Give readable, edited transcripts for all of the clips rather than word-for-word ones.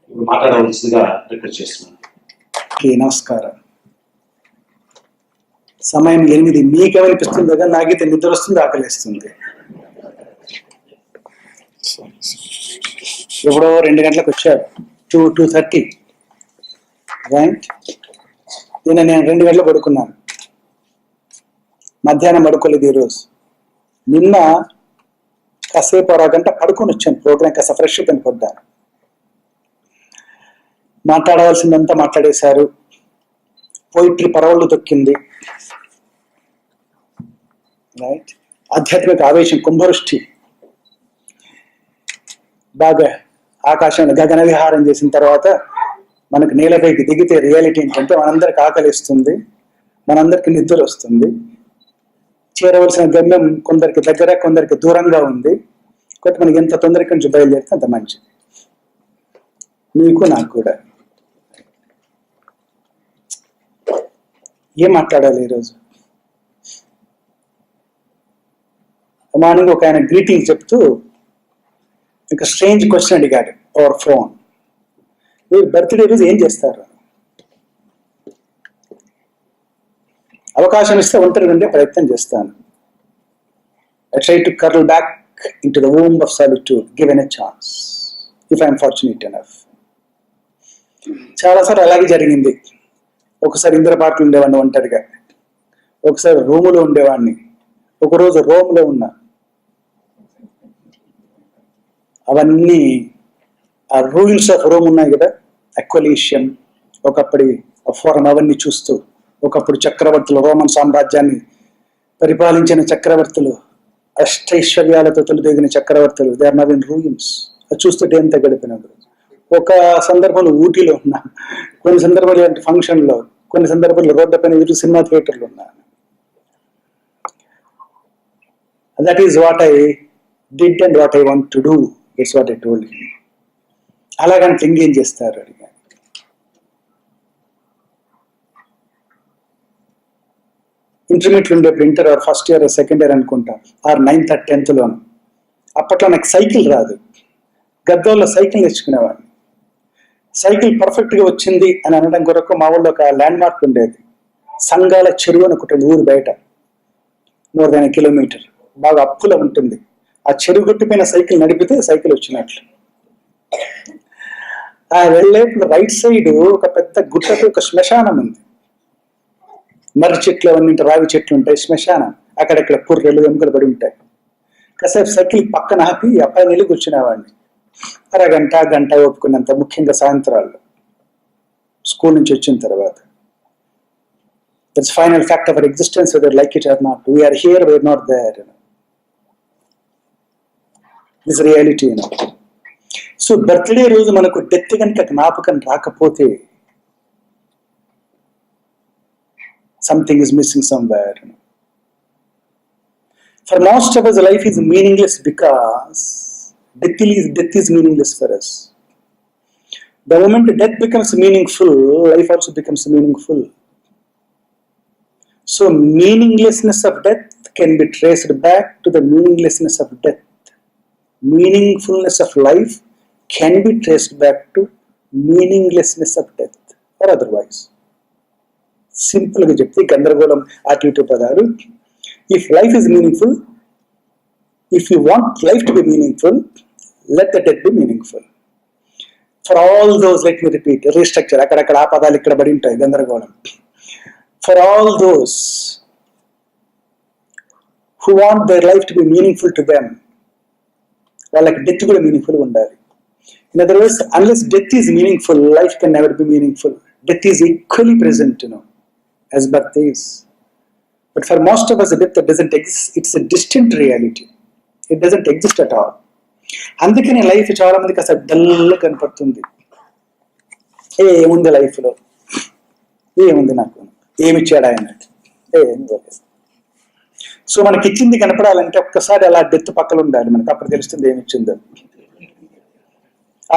మాట్లాడవలసిందిగా రిక్వెస్ట్ చేస్తున్నాను. నమస్కారం. సమయం 8. మీకేమనిపిస్తుంది కదా, నాకైతే నిద్ర వస్తుంది, ఆకలిస్తుంది. ఎప్పుడో 2 గంటలకు వచ్చారు, 2:30 రైట్. నేను 2 గంటలు పడుకున్నాను. మధ్యాహ్నం పడుకోలేదు ఈరోజు. నిన్న కాసేపు 1 గంట పడుకొని వచ్చాను. ప్రోగ్రామ్ కాస్త ఫ్రెష్ అని పడ్డాను. మాట్లాడవలసిందంతా మాట్లాడేశారు. పోయిట్రీ పరవళ్ళు తొక్కింది, రైట్. ఆధ్యాత్మిక ఆవేశం, కుంభవృష్టి బాగా ఆకాశాన్ని గగన విహారం చేసిన తర్వాత మనకు నేలపైకి దిగితే రియాలిటీ ఏంటంటే మనందరికి ఆకలిస్తుంది, మనందరికి నిద్ర వస్తుంది. చేరవలసిన గమ్యం కొందరికి దగ్గర, కొందరికి దూరంగా ఉంది. కాబట్టి మనకి ఎంత తొందరగా నుంచి బయలుదేరితే అంత మంచిది, మీకు నాకు కూడా. ఏం మాట్లాడాలి ఈరోజు? మార్నింగ్ ఒక ఆయన గ్రీటింగ్ చెప్తూ ఒక స్ట్రేంజ్ క్వశ్చన్ అడిగాడు ఓవర్ ఫోన్. మీరు బర్త్డే రోజు ఏం చేస్తారు? అవకాశం ఇస్తే ఒంటరిగా ఉండే ప్రయత్నం చేస్తాను. I try to curl back into the womb of solitude given a chance, if I am fortunate enough. చాలాసార్లు అలాగే జరిగింది. ఒకసారి ఇంద్రపాటలు ఉండేవాడిని ఒంటరిగా, ఒకసారి రోములో ఉండేవాడిని, ఒకరోజు రోమ్లో ఉన్నా. అవన్నీ ఆ రూయిన్స్ ఆఫ్ రోమ్ ఉన్నాయి కదా, అక్వలీషియం, ఒకప్పటి ఫోరం, అవన్నీ చూస్తూ, ఒకప్పుడు చక్రవర్తులు, రోమన్ సామ్రాజ్యాన్ని పరిపాలించిన చక్రవర్తులు, అష్టైశ్వర్యాలతో తొలిదొగిన చక్రవర్తులు, they are now in ruins. అది చూస్తుంటే ఎంత గడిపినప్పుడు. ఒక సందర్భంలో ఊటీలో ఉన్నా, కొన్ని సందర్భాలు ఇలాంటి ఫంక్షన్లో, కొన్ని సందర్భాల్లో రోడ్ల పైన ఎదురు సినిమా థియేటర్లు ఉన్నాను. That is what I did and what I want to do. It's what I told him. అలాగని ఇంకేం చేస్తారు అడిగా. ఇంటర్మీడియట్ ఉండేప్పుడు, inter or first year second year అనుకుంటా, ఆర్ 9th or 10th లోను. అప్పట్లో నాకు సైకిల్ రాదు. గద్దోల్లో సైకిల్ తెచ్చుకునేవాడిని. సైకిల్ పర్ఫెక్ట్గా వచ్చింది అని అనడం కొరకు మా ఊళ్ళో ఒక ల్యాండ్ మార్క్ ఉండేది, సంగాల చెరువు అని ఒకటి ఊరు బయట, more than a kilometer. బాగా అప్పులో ఉంటుంది. ఆ చెరువు గట్టుపైన సైకిల్ నడిపితే సైకిల్ వచ్చినట్లు. ఆ వెళ్ళేప్పుడు రైట్ సైడ్ ఒక పెద్ద గుట్టతో ఒక శ్మశానం ఉంది. మర్రి చెట్లు అవన్నీ, రావి చెట్లు ఉంటాయి, శ్మశానం. అక్కడక్కడ పుర్రెలు, ఎముకలు పడి ఉంటాయి. కాసేపు సైకిల్ పక్కన ఆపి అబ్బాయి వెళ్ళి కూర్చునేవాడిని. అరగంట, గంట ఒప్పుకున్నంత, ముఖ్యంగా సాయంత్రాల్లో స్కూల్ నుంచి వచ్చిన తర్వాత. That's final fact of our existence, whether like it or not. We are here, we are not there. This reality. So birthday రోజు మనకు డెత్ కనుక జ్ఞాపకం రాకపోతే, something is missing somewhere. For most of us, life is meaningless because death is meaningless for us. The moment death becomes meaningful, life also becomes meaningful. So meaninglessness of death can be traced back to the meaninglessness of death. Meaningfulness of life can be traced back to meaninglessness of death, or otherwise. సింపుల్గా చెప్తే గందరగోళం అటు ఇటు పదాలు. If life is meaningful, if you want life to be meaningful, let the death be meaningful. For all those, let me repeat, restructure, అక్కడక్కడ ఆ పదాలు ఇక్కడ పడి ఉంటాయి, గందరగోళం. For all those who want their life to be meaningful to them, వాళ్ళకి death కూడా meaningful ఉండాలి. In other words, unless death is meaningful, life can never be meaningful. Death is equally present, as birth is. But for most of us, death doesn't exist. It's a distant reality. It doesn't exist at all. అందుకని life చాలా మందికి అసలు డల్గా కనపడుతుంది. ఏముంది లైఫ్లో, ఏముంది, నాకు ఏమిచ్చాడు ఆయన, ఏమి పోలేదు. సో మనకి ఇచ్చింది కనపడాలంటే ఒక్కసారి అలా డెత్ పక్కన ఉండాలి మనకు, అప్పుడు తెలుస్తుంది ఏమి ఇచ్చిందో.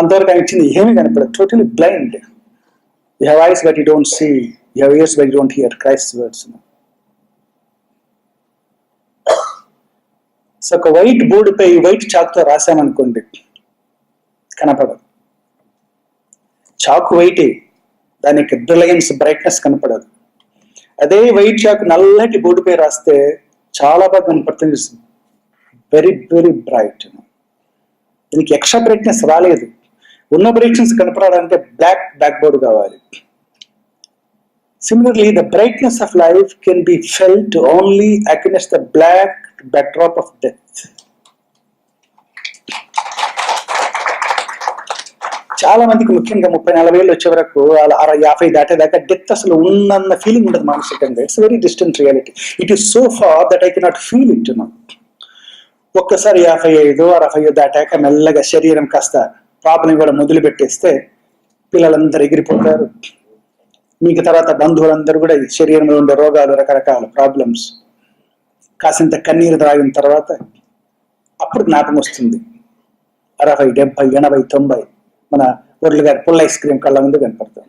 అంతవరకు ఆయన ఇచ్చింది ఏమీ కనపడదు, totally blind. You have eyes but you don't see, you have ears but you don't hear Christ's words. So ఒక వైట్ బోర్డుపై వైట్ చాక్తో రాసామనుకోండి, కనపడదు. చాకు వైటే, దానికి బ్రిలియన్స్ బ్రైట్నెస్ కనపడదు. అదే వైట్ చాకు నల్లటి బోర్డుపై రాస్తే చాలా బాగా కనపడుతుంది, వెరీ వెరీ బ్రైట్. దీనికి ఎక్స్ట్రా బ్రైట్నెస్ రాలేదు. ఉన్న బ్రైట్నెస్ కనపడాలంటే బ్లాక్ బోర్డు కావాలి. Similarly, the brightness of life can be felt only against the black backdrop of death. చాలా మందికి ముఖ్యంగా 30-40 ఏళ్ళు వచ్చే వరకు 50 దాటేదాకా డెత్ అసలు ఉన్నన్న ఫీలింగ్ ఉండదు మానసికంగా. It's very distant reality. It is so far that I cannot feel it. ఒక్కసారి 55-60 దాటాక మెల్లగా శరీరం కాస్త ప్రాబ్లం కూడా మొదలు పెట్టేస్తే పిల్లలందరూ ఎగిరిపోతారు. మీకు తర్వాత బంధువులందరూ కూడా శరీరంలో ఉండే రోగాలు, రకరకాల ప్రాబ్లమ్స్, కాసింత కన్నీరు త్రాగిన తర్వాత అప్పుడు జ్ఞాపకం వస్తుంది. 60, 70, 80, 90 మన ఊర్లు గారి పుల్ల ఐస్ క్రీమ్ కళ్ళ ముందు కనపడుతుంది.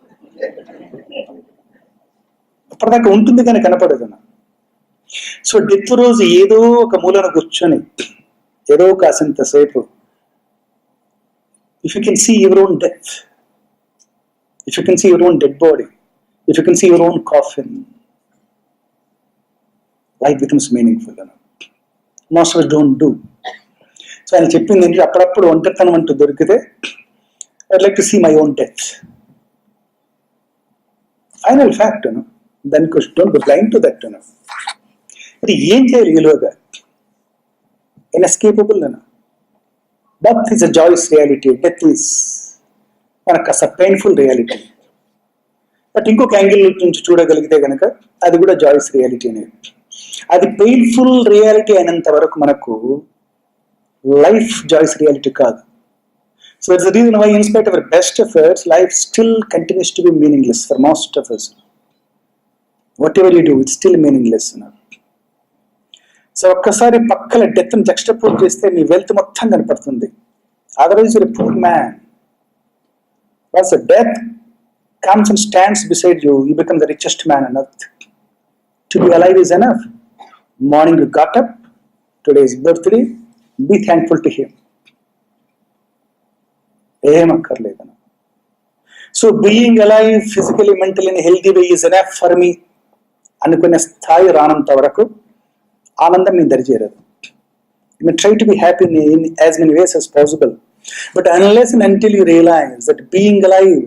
అప్పటిదాకా ఉంటుంది కానీ కనపడదు. సో డెత్ రోజు ఏదో ఒక మూలన కూర్చొని ఏదో కాసింత సేపు, if you can see your own death, if you can see your own dead body, if you can see your own coffin, life becomes meaningful. Most of us don't do. So ఆయన చెప్పింది ఏంటంటే, అప్పుడప్పుడు ఒంటరితనం అంటూ దొరికితే I'd like to see my own death. Final fact, then don't be blind to that. మరి ఏం చేయాలి ఈలోగా? Inescapable. Birth is a joyous reality. Death is మనకు కాస్త painful reality. బట్ ఇంకొక యాంగిల్ నుంచి చూడగలిగితే కనుక అది కూడా జాయిస్ రియాలిటీ అనేది. అది పెయిన్ఫుల్ రియాలిటీ అయినంత వరకు మనకు లైఫ్ జాయిస్ రియాలిటీ కాదు. So that's the reason why in spite of our best efforts life still continues to be meaningless for most of us. Whatever you do it's still meaningless. So ఒక్కసారి పక్కల డెత్ని juxtapose చేస్తే మీ wealth మొత్తం కనపడుతుంది. Otherwise you're a poor man. What's a death comes and stands beside you, you become the richest man on earth. To be alive is enough. Morning you got up, today is birthday, be thankful to him. ఏం అక్కర్లేదు. So being alive physically, mentally, in healthy way is enough for మీ అనుకునే స్థాయి రానంత వరకు ఆనందం మీ దరిచేరదు. You may try to be happy in as many ways as possible, but unless and until you realize that being alive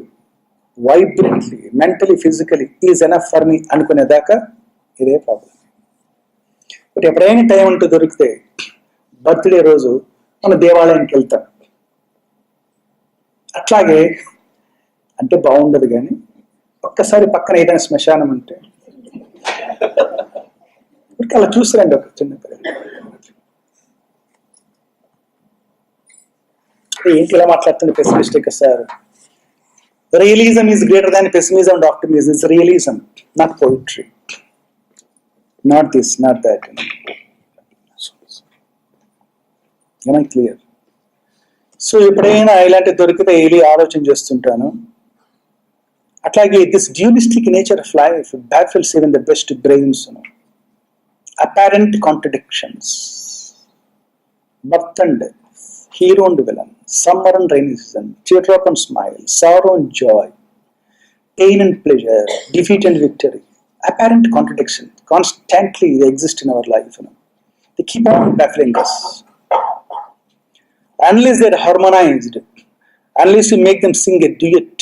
vibrantly, mentally, physically is enough for me అనుకునేదాకా ఇదే problem. But ఎప్పుడైనా time అంటూ దొరికితే birthday రోజు మన దేవాలయానికి వెళ్తాం. అట్లాగే అంటే బాగుండదు కానీ ఒక్కసారి పక్కన ఏదైనా శ్మశానం అంటే అలా చూసిరండి. ఒక చిన్న ఏంటి ఇలా మాట్లాడుతుంది pessimistic sir. Realism is greater than pessimism and optimism. It's realism, not poetry. Not this, not that. Am I clear? So ఎప్పుడైనా ఇలాంటి దొరికితే వెళ్ళి ఆలోచన చేస్తుంటాను. అట్లాగే this dualistic nature of life baffles even the best brains. Apparent contradictions, birth and death, hero and villain, summer and rainy season, teardrop and smile, sorrow and joy, pain and pleasure, defeat and victory. Apparent contradiction constantly they exist in our life. They keep on baffling us. Unless they're harmonized, unless you make them sing a duet,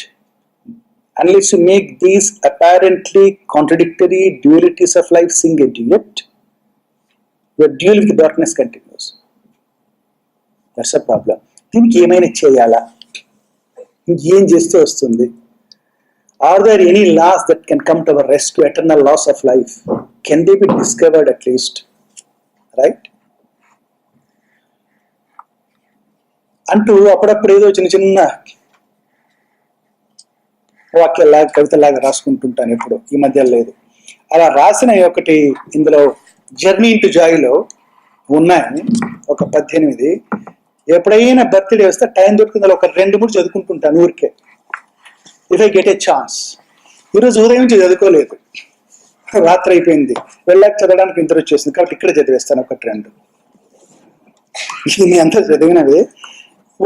unless you make these apparently contradictory dualities of life sing a duet, your duel with the darkness continues. That's a problem. దీనికి ఏమైనా చేయాలా? ఇంకేం చేస్తే వస్తుంది? Are there any laws that can come to our rescue, eternal laws of life? Can they be discovered at least? Right? అంటూ అప్పుడప్పుడు ఏదో చిన్న చిన్న వాక్యాల్లాగా, కవితలాగా రాసుకుంటుంటాను. ఎప్పుడు ఈ మధ్య లేదు. అలా రాసిన ఒకటి ఇందులో జర్నీ ఇంటూ జాయ్లో ఉన్నాయి ఒక 18. ఎప్పుడైనా బర్త్డే వస్తే టైం దొరికిందో ఒక 2-3 చదువుకుంటుంటాను ఊరికే. If I get a chance. ఈరోజు ఉదయం నుంచి చదువుకోలేదు, రాత్రి అయిపోయింది, వెళ్ళాక చదవడానికి ఇంత వచ్చేసింది కాబట్టి ఇక్కడ చదివేస్తాను 1-2. ఇది అంతా చదివినవి.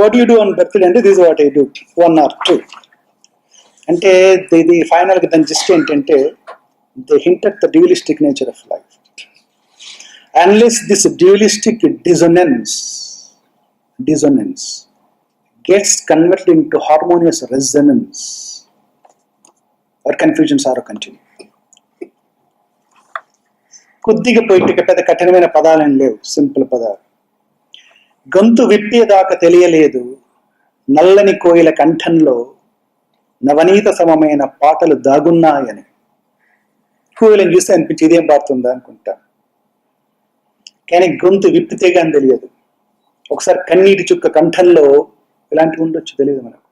What you do on birthday అంటే this what I do 1 or 2. అంటే ఇది ఫైనల్గా దాని జిస్ట్ ఏంటంటే they hint at the dualistic nature of life. Unless this dualistic dissonance gets converted into harmonious resonance, or confusions are continue. కొద్దిగా పోయిట్టిక పెద్ద కఠినమైన పదాలేం లేవు, సింపుల్ పదాలు. గొంతు విప్పేదాకా తెలియలేదు నల్లని కోయిల కంఠంలో నవనీత సమమైన పాటలు దాగున్నాయని. కోయిలను చూస్తే అనిపించి ఇదేం పాడుతుందా అనుకుంటా, కానీ గొంతు విప్పితే కానీ తెలియదు. ఒకసారి కన్నీటి చుక్క కంఠంలో ఇలాంటివి ఉండొచ్చు, తెలియదు మనకు.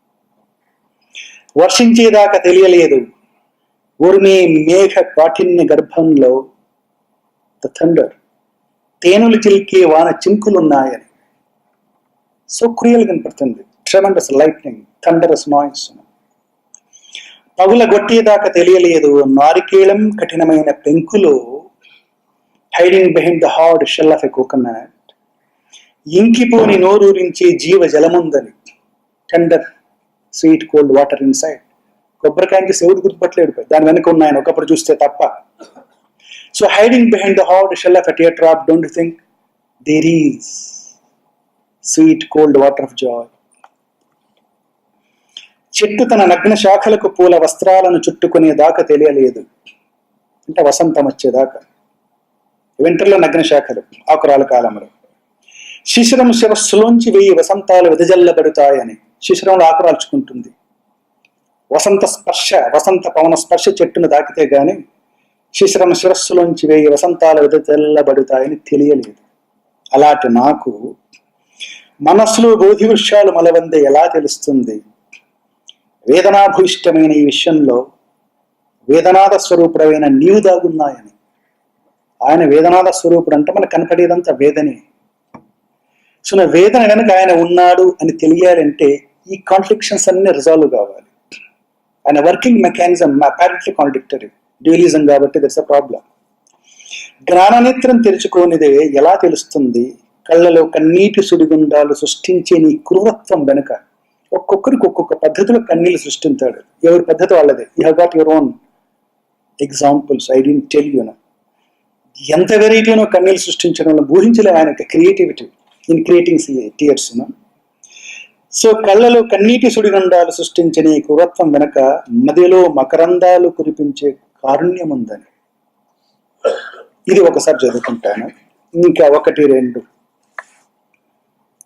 వర్షించేదాకా తెలియలేదు ఉరిమే మేఘ కాఠిన్య గర్భంలో ద థండర్, తేనులు చిలికే వాన చింకులున్నాయని. సో క్రియల్ కనపడుతుంది, ట్రెమెండస్ లైట్నింగ్, థండరస్ నాయిస్. పగుల గొట్టేదాకా తెలియలేదు నారికేళం కఠినమైన పెంకులో, hiding behind the hard shell of a coconut, ఇంకిపోని నోరూరించి జీవ జలముందని, tender sweet cold water inside. కొబ్బరికాయకి శివుడు గుర్తుపట్టలేడు, దాని వెనుక ఉన్నాయని ఒకప్పుడు చూస్తే తప్ప. So hiding behind the hard shell of a tear drop, don't you think there is sweet cold water of joy. చెట్టు తన నగ్న శాఖలకు పూల వస్త్రాలను చుట్టుకునేదాకా తెలియలేదు, అంటే వసంతం వచ్చేదాకా. వింటర్లో నగ్న శాఖలు ఆకురాల కాలంలో. శిశిరం శిరస్సులోంచి 1000 వసంతాలు వెదజల్లబడతాయని. శిశిరంలో ఆకురాల్చుకుంటుంది. వసంత స్పర్శ, వసంత పవన స్పర్శ చెట్టును దాకితే గాని శిశిరం శిరస్సులోంచి 1000 వసంతాలు వెదజల్లబడతాయని తెలియలేదు. అలాంటి నాకు మనస్సులో బోధి వృక్షాలు మలవందే ఎలా తెలుస్తుంది? వేదనాభూయిష్టమైన ఈ విషయంలో వేదనాద స్వరూపుడైన నీవు దాగున్నాయని. ఆయన వేదనాద స్వరూపుడు అంటే మనకు కనపడేదంతా వేదనే. సో నా వేదన కనుక ఆయన ఉన్నాడు అని తెలియాలంటే ఈ కాంట్రడిక్షన్స్ అన్ని రిజాల్వ్ కావాలి. ఆయన working mechanism apparently contradictory, dualism కాబట్టి దట్స్ అ ప్రాబ్లం. జ్ఞాననేత్రం తెరుచుకోనిదే ఎలా తెలుస్తుంది? కళ్ళలో కన్నీటి సుడిగుండాలు సృష్టించే నీ క్రూరత్వం వెనుక ఒక్కొక్కరికి ఒక్కొక్క పద్ధతిలో కన్నీళ్ళు సృష్టించాడు. ఎవరి పద్ధతి వాళ్ళదే. You have got your own examples. I didn't tell you know. ఎంత వెరైటీనో కన్నీళ్ళు సృష్టించడంలో ఊహించలేము ఆయన creativity in creating tears. So కళ్ళలో కన్నీటి సుడిగుండాలు సృష్టించిన ఈ క్రూరత్వం వెనక మదిలో మకరందాలు కురిపించే కారుణ్యం ఉందని. ఇది ఒకసారి చదువుకుంటాను, ఇంకా 1, 2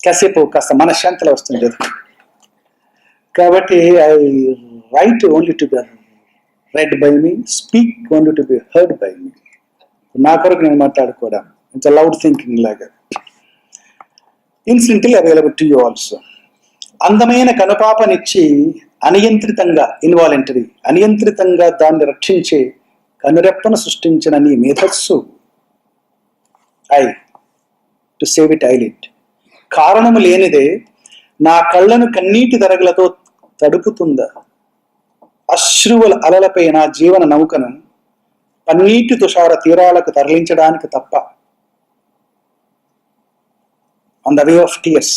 కాసేపు కాస్త మనశ్శాంతిలో వస్తుంది చదువు. కాబట్టి I write only to be read by me, speak only to be heard by me. నా కొరకు నేను మాట్లాడుకోవడం ఇంత లౌడ్ థింకింగ్ లాగా. Incidentally available to you also. అందమైన కనుపాపనిచ్చి అనియంత్రితంగా, ఇన్వాలంటరీ అనియంత్రితంగా దాన్ని రక్షించే కనురెప్పను సృష్టించిన నీ మేధస్సు, ఐ టు సేవ్ ఇట్ ఐలిట్, కారణము లేనిదే నా కళ్ళను కన్నీటి దరగలతో తడుపుతుందా? అశ్రువుల అలలపై నా జీవన నౌకను పన్నీటి తుషార తీరాలకు తరలించడానికి తప్ప. On the way of tears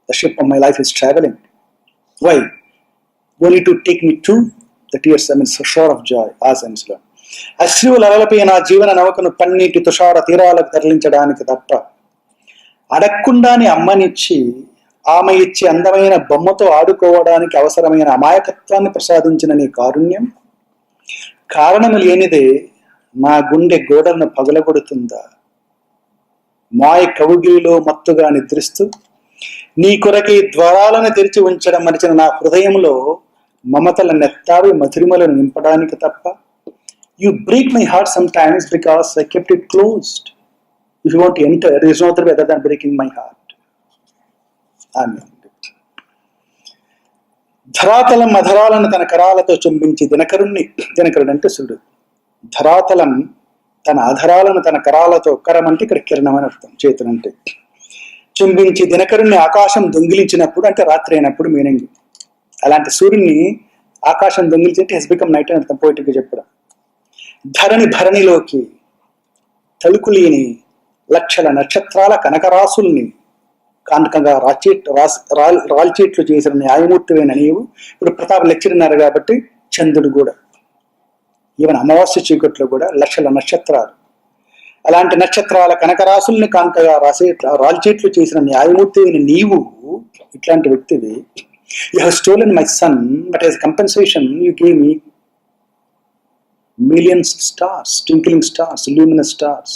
the ship of my life is traveling. Why? Only to take me to the tears, I mean, shore of joy, as I'm saying. అశ్రువుల అలలపై నా జీవన నౌకను పన్నీటి తుషార తీరాలకు తరలించడానికి తప్ప. అడక్కుండానే అమ్మనిచ్చి ఆమె ఇచ్చి అందమైన బొమ్మతో ఆడుకోవడానికి అవసరమైన అమాయకత్వాన్ని ప్రసాదించిన నీ కారుణ్యం కారణము లేనిదే నా గుండె గోడలను పగలగొడుతుందా? మాయ కవుగిలిలో మత్తుగా నిద్రిస్తూ నీ కొరకి ద్వారాలను తెరిచి ఉంచడం మరిచిన నా హృదయంలో మమతల నెత్తావి మధురిమలను నింపడానికి తప్ప. You break my heart some times because I kept it closed. If you want to enter, there is no other way other than breaking my heart. Amen. ధరాతలం అధరాలను తన కరాలతో చుంబించి దినకరుడు అంటే సుడు. ధరాతలం తన అధరాలను తన కరాలతో, కరం అంటే ఇక్కడ కిరణం అని అర్థం, చేతులు అంటే, చుంబించి దినకరుణ్ణి ఆకాశం దొంగిలించినప్పుడు, అంటే రాత్రి అయినప్పుడు మీనింగ్. అలాంటి సూర్యుని ఆకాశం దొంగిలించి హెస్ బికమ్ నైట్ అని అర్థం పోయిట్గా చెప్పడం. భరణిలోకి తలుకులేని లక్షల నక్షత్రాల కనకరాసుల్ని కాంటకంగా రాల్చీట్లు చేసిన న్యాయమూర్తివైన నీవు ఇప్పుడు ప్రతాప్ లెక్చర్ ఉన్నారు కాబట్టి చంద్రుడు కూడా, ఈవెన్ అమావాస్య చీకట్లో కూడా లక్షల నక్షత్రాలు, అలాంటి నక్షత్రాల కనకరాశుల్ని కాంతగా రాల్చీట్లు చేసిన న్యాయమూర్తి అయిన నీవు ఇట్లాంటి వ్యక్తివి. You have stolen my sun, but as compensation you gave me millions of stars, twinkling stars, luminous stars,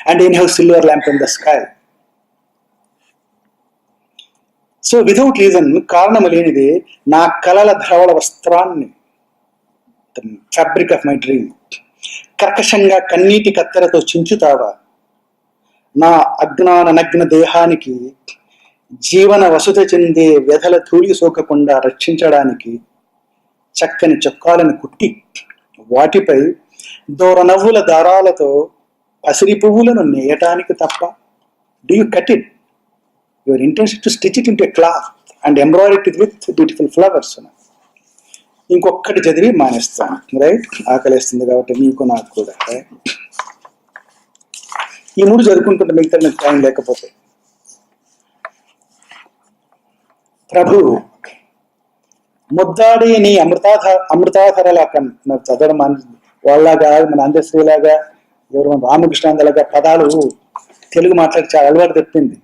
and in have silver lamp in the sky. So without reason, కారణము లేనిదే నా కలల ధవళ వస్త్రాన్ని, the fabric of my dream, కర్కశంగా కన్నీటి కత్తెరతో చించుతావా? నా అజ్ఞాన నగ్న దేహానికి జీవన వసుత చెందే వ్యధల ధూళి సోకకుండా రక్షించడానికి చక్కని చొక్కాలను కుట్టి వాటిపై దూర నవ్వుల దారాలతో పసిరి పువ్వులను నేయటానికి తప్ప. Do you cut it? Your intention to stitch it into a cloth and embroidery it with beautiful flowers. ఇంకొకటి చదివి మానేస్తాను, రైట్? ఆకలిస్తుంది కాబట్టి మీకు నాకు కూడా. ఈ 3 చదువుకుంటుంటే మిగతా నాకు టైం లేకపోతే. ప్రభు ముద్దాడి నీ అమృతాధరలా నాకు చదవడం వాళ్ళలాగా, మన అందశ్రీలాగా, ఎవరు మన రామకృష్ణాందలాగా పదాలు తెలుగు మాట్లాడి చాలా అలవాటు తప్పింది.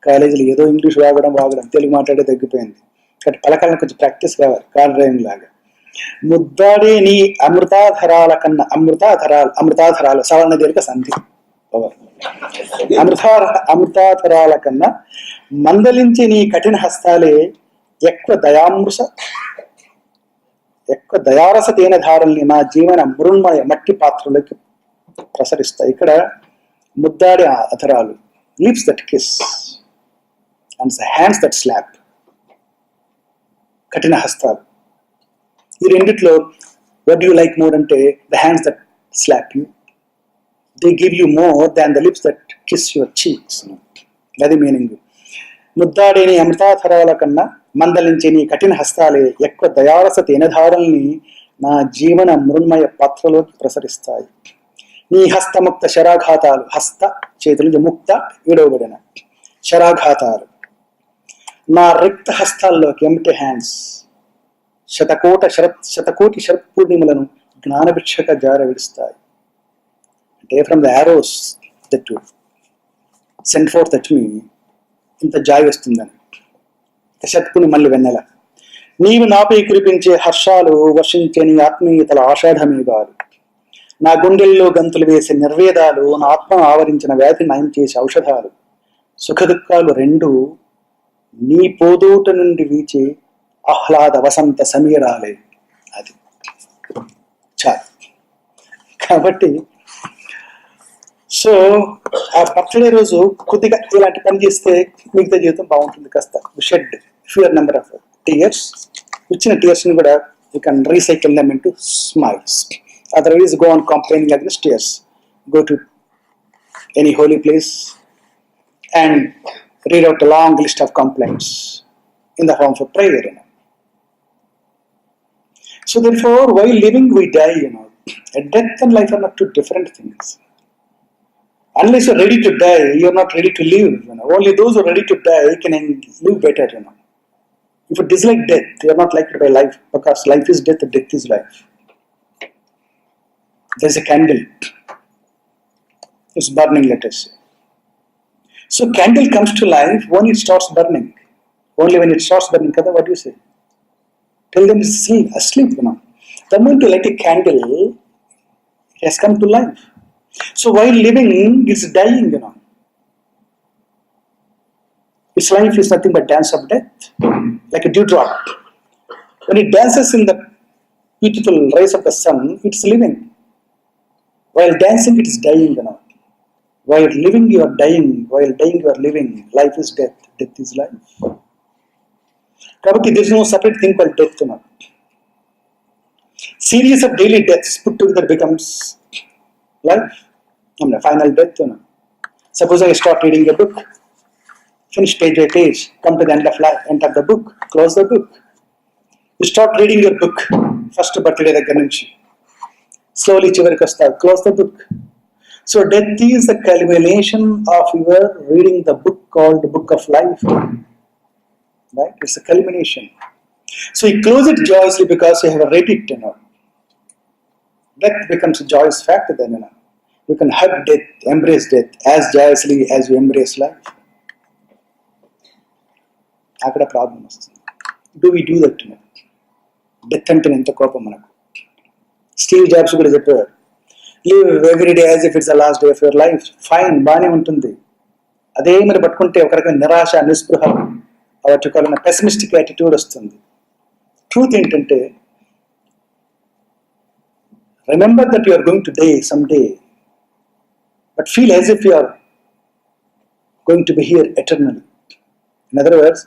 కాలేజీలో ఏదో ఇంగ్లీష్ వాగడం తెలుగు మాట్లాడే తగ్గిపోయింది. కాబట్టి పలకాలను కొంచెం ప్రాక్టీస్ కావాలి, కార్ డ్రైవింగ్ లాగా. ముద్దాడి నీ అమృతాధరాలు సవర్ణ దీర్ఘ సంధి అమృతాధరాల కన్నా మందలించి నీ కఠిన హస్తాలే ఎక్కువ దయారస తేన ధారల్ని నా జీవన మృణ్మయ మట్టి పాత్రలోకి ప్రసరిస్తాయి. ఇక్కడ ముద్దాడి అధరాలు, lips that kiss and hands that slap, కఠిన హస్తాలు. ఈ రెండిట్లో what do you like more అంటే the hands that slap you, they give you more than the lips that kiss your cheeks. అది మీనింగ్. ముద్దాడేని అమృతాధరాల కన్నా మందలించే నీ కఠిన హస్తాలే ఎక్కువ దయారస తేనెధారల్ని నా జీవన మృణ్మయ పాత్రలోకి ప్రసరిస్తాయి. నీ హస్తముక్త శరాఘాతాలు, హస్త చేతులు ముక్త విడవబడిన శరాఘాతాలు నా రిక్త హస్తాల్లోకి, ఎంప్టీ హ్యాండ్స్, శతకోటి శరత్ పూర్ణిమలను జ్ఞానభిక్షక జార విడుస్తాయి. అంటే from the arrows that send forth that me, ఇంత జాయ్ వస్తుందని. శతపుని మళ్ళీ వెన్నెల నీవు నాపై కురిపించే హర్షాలు, వర్షించే నీ ఆత్మీయతల ఆషాఢమేఘాలు, నా గుండెల్లో గంతులు వేసే నిర్వేదాలు, నా ఆత్మను ఆవరించిన వ్యాధి నయం చేసే ఔషధాలు, సుఖ దుఃఖాలు రెండు నీ పోదోట నుండి వీచే ఆహ్లాద వసంత సమీరాలే. అది చాలు. కాబట్టి సో ఆ బర్త్డే రోజు కొద్దిగా ఇలాంటి పని చేస్తే మిగతా జీవితం బాగుంటుంది. కాస్త shed fewer number of tears, వచ్చిన టీయర్స్ ని కూడా you can recycle them into smiles. Otherwise go on complaining against tears. Go to any holy place and read out a long list of complaints in the form of prayer. So therefore, while living we die. Death and life are not two different things. Unless you're ready to die, you're not ready to live. Only those who are ready to die can live better. If you dislike death, you're not liked by life, because life is death, death is life. There's a candle. It's burning, let us say. So candle comes to life when it starts burning. Only when it starts burning, what do you say? Tell them it's asleep. The moment you light a candle, it has come to life. So while living, it's dying. Its life is nothing but dance of death, like a dewdrop. When it dances in the beautiful rays of the sun, it's living. While dancing, it is dying. While living, you are dying. While dying, you are living. Life is death. Death is life. Kabaki, there is no separate thing called death. Series of daily deaths put together becomes life. Final death. Suppose I start reading a book, finish page by page, come to the end of the book, close the book. You start reading your book, first birthday దగ్గర నుంచి slowly చివరికి వస్తారు, close the book. So death is the culmination of your reading the book called the Book of Life. Right? It's a culmination. So you close it joyously because you have read it, Death becomes a joyous factor then, You can hug death, embrace death as joyously as you embrace life. అక్కడ problem వస్తుంది. Do we do that? Death అంటే ఎంత కోపం మనకు. Steve Jobs కూడా చెప్పారు, live every day as if it's the last day of your life. Fine, బాగానే ఉంటుంది. అదే మరి పట్టుకుంటే ఒక రకమైన నిరాశ, నిస్పృహ, వాటికైనా పెసిమిస్టిక్ యాటిట్యూడ్ వస్తుంది. ట్రూత్ ఏంటంటే, remember that you are going to die some day, but feel as if you are going to be here eternally. In other words,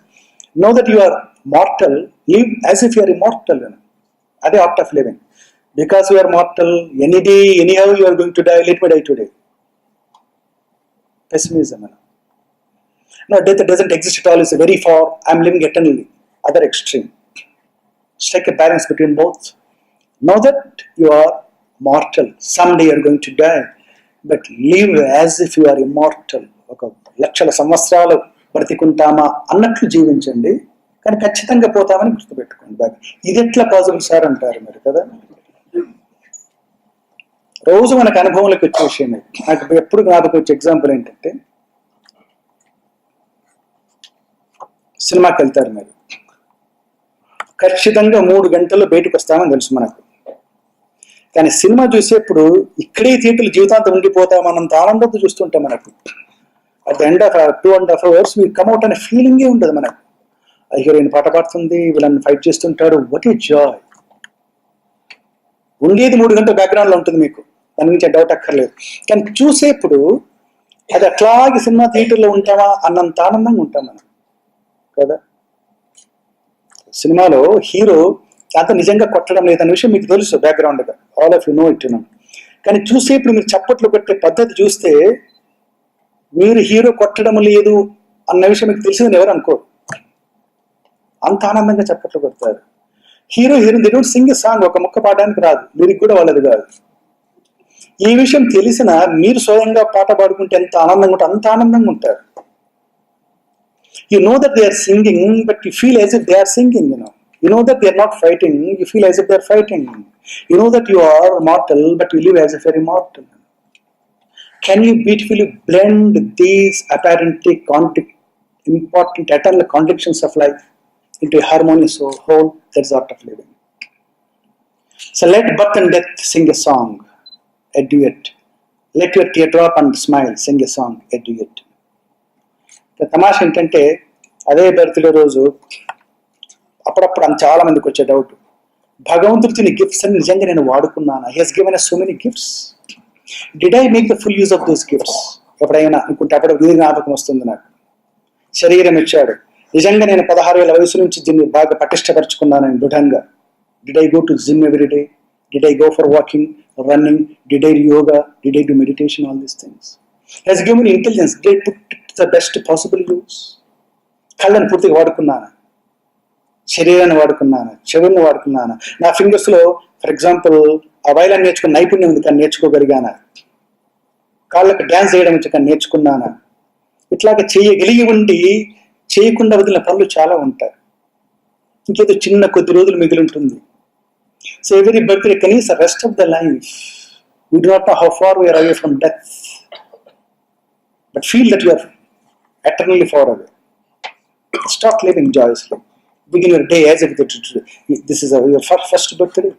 know that you are mortal, live as if you are immortal. That's the art of living. Because you are mortal, any day, anyhow you are going to die, let me die today. Pessimism. No, death doesn't exist at all, it's very far, I am living eternally. Other extreme. Strike a balance between both. Know that you are mortal, someday you are going to die, but live as if you are immortal. ఒక లక్షల సంవత్సరాలు బ్రతికుంటామా అన్నట్లు జీవించండి, కానీ ఖచ్చితంగా పోతామని గుర్తుపెట్టుకోండి బాగా. ఇది ఎట్లా పాసిబుల్ సార్ అంటారు మీరు కదా. రోజు మనకు అనుభవంలోకి వచ్చే విషయం. నాకు ఎప్పుడు జ్ఞాపకం వచ్చే ఎగ్జాంపుల్ ఏంటంటే, సినిమాకి వెళ్తారు మీరు, ఖచ్చితంగా 3 గంటల్లో బయటకు వస్తామని తెలుసు మనకు. కానీ సినిమా చూసేప్పుడు ఇక్కడే థియేటర్లు జీవితాంతం ఉండిపోతామన్నంత ఆనందంతో చూస్తుంటాం మనకు. At the end of 2.5 hours we కమ్అట్ అనే ఫీలింగే ఉండదు మనకు. హీరోయిన్ పాట పాడుతుంది, వీళ్ళని ఫైట్ చేస్తుంటాడు, వాట్ ఏ జాయ్. ఉండేది 3 గంటల బ్యాక్గ్రౌండ్లో ఉంటుంది మీకు, దాని నుంచి డౌట్ అక్కర్లేదు. కానీ చూసేప్పుడు అది అట్లాగే సినిమా థియేటర్లో ఉంటామా అన్నంత ఆనందంగా ఉంటాం మనం కదా. సినిమాలో హీరో అంత నిజంగా కొట్టడం లేదన్న విషయం మీకు తెలుసు బ్యాక్గ్రౌండ్గా, all of you know it. కానీ చూసేప్పుడు మీరు చప్పట్లు కొట్టే పద్ధతి చూస్తే మీరు హీరో కొట్టడం లేదు అన్న విషయం మీకు తెలిసిందని ఎవరు అనుకోరు. అంత ఆనందంగా చప్పట్లు కొడతారు. Heroine they don't Singh a song, ఒక ముక్క పాడడానికి రాదు, లిరిక్ కూడా వాళ్ళది కాదు. ఈ విషయం తెలిసిన మీరు స్వయంగా పాట పాడుకుంటే ఎంత ఆనందంగా ఉంటారు, అంత ఆనందంగా ఉంటారు. You know that they are singing, but you feel as if they are singing, You know that they are not fighting, you feel as if they are fighting. You know that you are mortal, but you live as if you are immortal. Can you beautifully blend these apparently important eternal contradictions of life into a harmonious whole? That's the art of living. So let birth and death sing a song, a duet. Let your teardrop and smile sing a song, a duet. తమాష ఏంటంటే, అదే birthday రోజు అప్పుడప్పుడు చాలా మందికి వచ్చే doubt, భగవంతుడిని gifts అని నిజంగా నేను వాడుకున్నాను. He has given us so many gifts. Did I make the full use of those gifts? ఎప్పుడైనా అనుకుంటే అప్పుడు వీరి జ్ఞాపకం వస్తుంది నాకు. శరీరం ఇచ్చాడు, నిజంగా నేను 16 ఏళ్ల వయసు నుంచి దీన్ని బాగా పటిష్టపరుచుకున్నాను నేను దృఢంగా. Did I go to gym every day? Did I go for walking, running? Did I do yoga? Did I do meditation? All these things. He has given me intelligence. Did I put it to the best possible use? కళ్ళని పూర్తిగా వాడుకున్నాను, శరీరాన్ని వాడుకున్నాను, చెవులను వాడుకున్నాను. నా ఫింగర్స్లో for example ఆ వైలన్ నేర్చుకున్న నైపుణ్యం ఉంది, కానీ నేర్చుకోగలిగాను. కాళ్ళకి డ్యాన్స్ చేయడం వచ్చి కానీ నేర్చుకున్నాను. ఇట్లాగా చేయగలిగి ఉండి చేయకుండా వదిలిన పనులు చాలా ఉంటాయి. ఇంకేదో చిన్న కొద్ది రోజులు మిగిలి ఉంటుంది. సో ఎవరీ బర్త్డే కనీసం rest of the life we do not know how far we are away from death, but feel that you are eternally far away. Start living joyously. Begin your day as if this is your first birthday.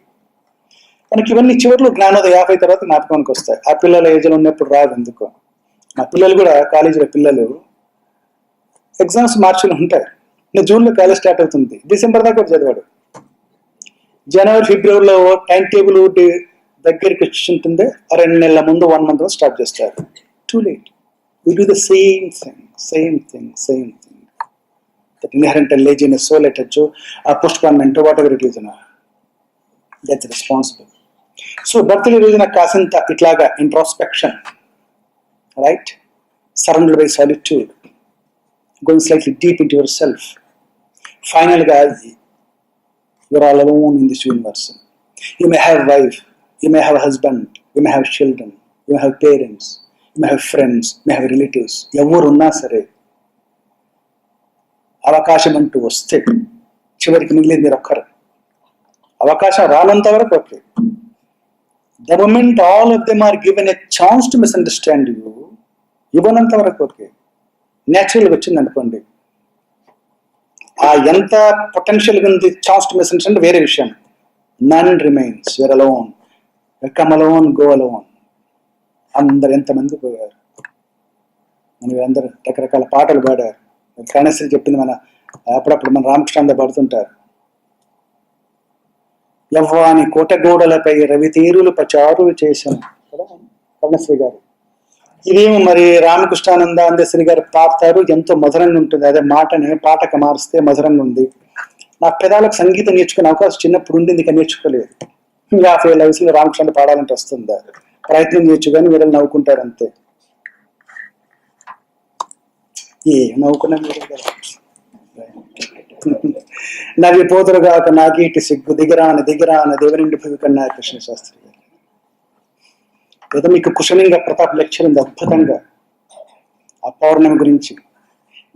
మనకి ఇవన్నీ చివరిలో జ్ఞానోదయం 50 తర్వాత జ్ఞాపకానికి వస్తాయి. ఆ పిల్లల ఏజ్లో ఉన్నప్పుడు రాదు ఎందుకో. మా పిల్లలు కూడా కాలేజీలో పిల్లలు ఎగ్జామ్స్ మార్చిలో ఉంటాయి. జూన్లో కాలేజ్ స్టార్ట్ అవుతుంది, డిసెంబర్ దాకా చదివాడు. జనవరి ఫిబ్రవరిలో టైం టేబుల్ దగ్గరికి వచ్చి ఉంటుంది, 2 నెలల ముందు 1 month స్టార్ట్ చేస్తారు. Too late. We do the same thing. That inherent laziness, soul attach, postponement, whatever it is, that's responsible. So birthday రోజున కాసింత ఇట్లాగా introspection, right? Surrounded by solitude, going slightly deep into yourself. Finally, you're all alone in this universe. You may have wife, you may have husband, you may have children, you have parents, you have friends, you have relatives. ఎవరున్నా సరే అవకాశం అంటూ వస్తే చివరికి మిగిలింది మీరు ఒక్కరు. అవకాశం రానంత వరకు okay. The moment all of them are given a chance to misunderstand you, ఇవ్వనంత వరకు ఓకే. న్యాచురల్గా వచ్చింది అనుకోండి, ఆ ఎంత పొటెన్షియల్గా ఉంది ఛాన్స్ టు మిస్అండర్స్టాండ్ వేరే విషయం. None remains, you're alone, come alone, go alone. అందరు ఎంతమంది పోయారు, మన అందరూ రకరకాల పాటలు పాడారు. కర్ణశ్రీ చెప్పింది, మన అప్పుడప్పుడు మన రామకృష్ణ పాడుతుంటారు. యవ్వాని కోటగోడలపై రవితీరులు పచారులు చేశాను కదా కర్ణశ్రీ గారు. ఇదేమో మరి రామకృష్ణానంద అందశ్రీ గారు పాడతారు, ఎంతో మధురంగా ఉంటుంది. అదే మాటని పాటకు మారిస్తే మధురంగా ఉంది. నా పెదాలకు సంగీతం నేర్చుకునే అవకాశం చిన్నప్పుడు ఉండింది, కానీ నేర్చుకోలేదు. 50 ఏళ్ళ వయసులో రామకృష్ణ పాడాలంటే వస్తుందా? ప్రయత్నం చేయొచ్చు కానీ వీళ్ళు నవ్వుకుంటారు అంతే. నవ్వుకున్నా మీరు కదా. నవ్వి పోతురుగాక నాగీటి సిగ్గు దిగరాన దిగరాన దేవరిండి భూమి కన్నా కృష్ణ శాస్త్రి గారు. ఏదో మీకు కుశలంగా ప్రతాప్ లెక్చర్ ఉంది అద్భుతంగా ఆ పౌర్ణమి గురించి.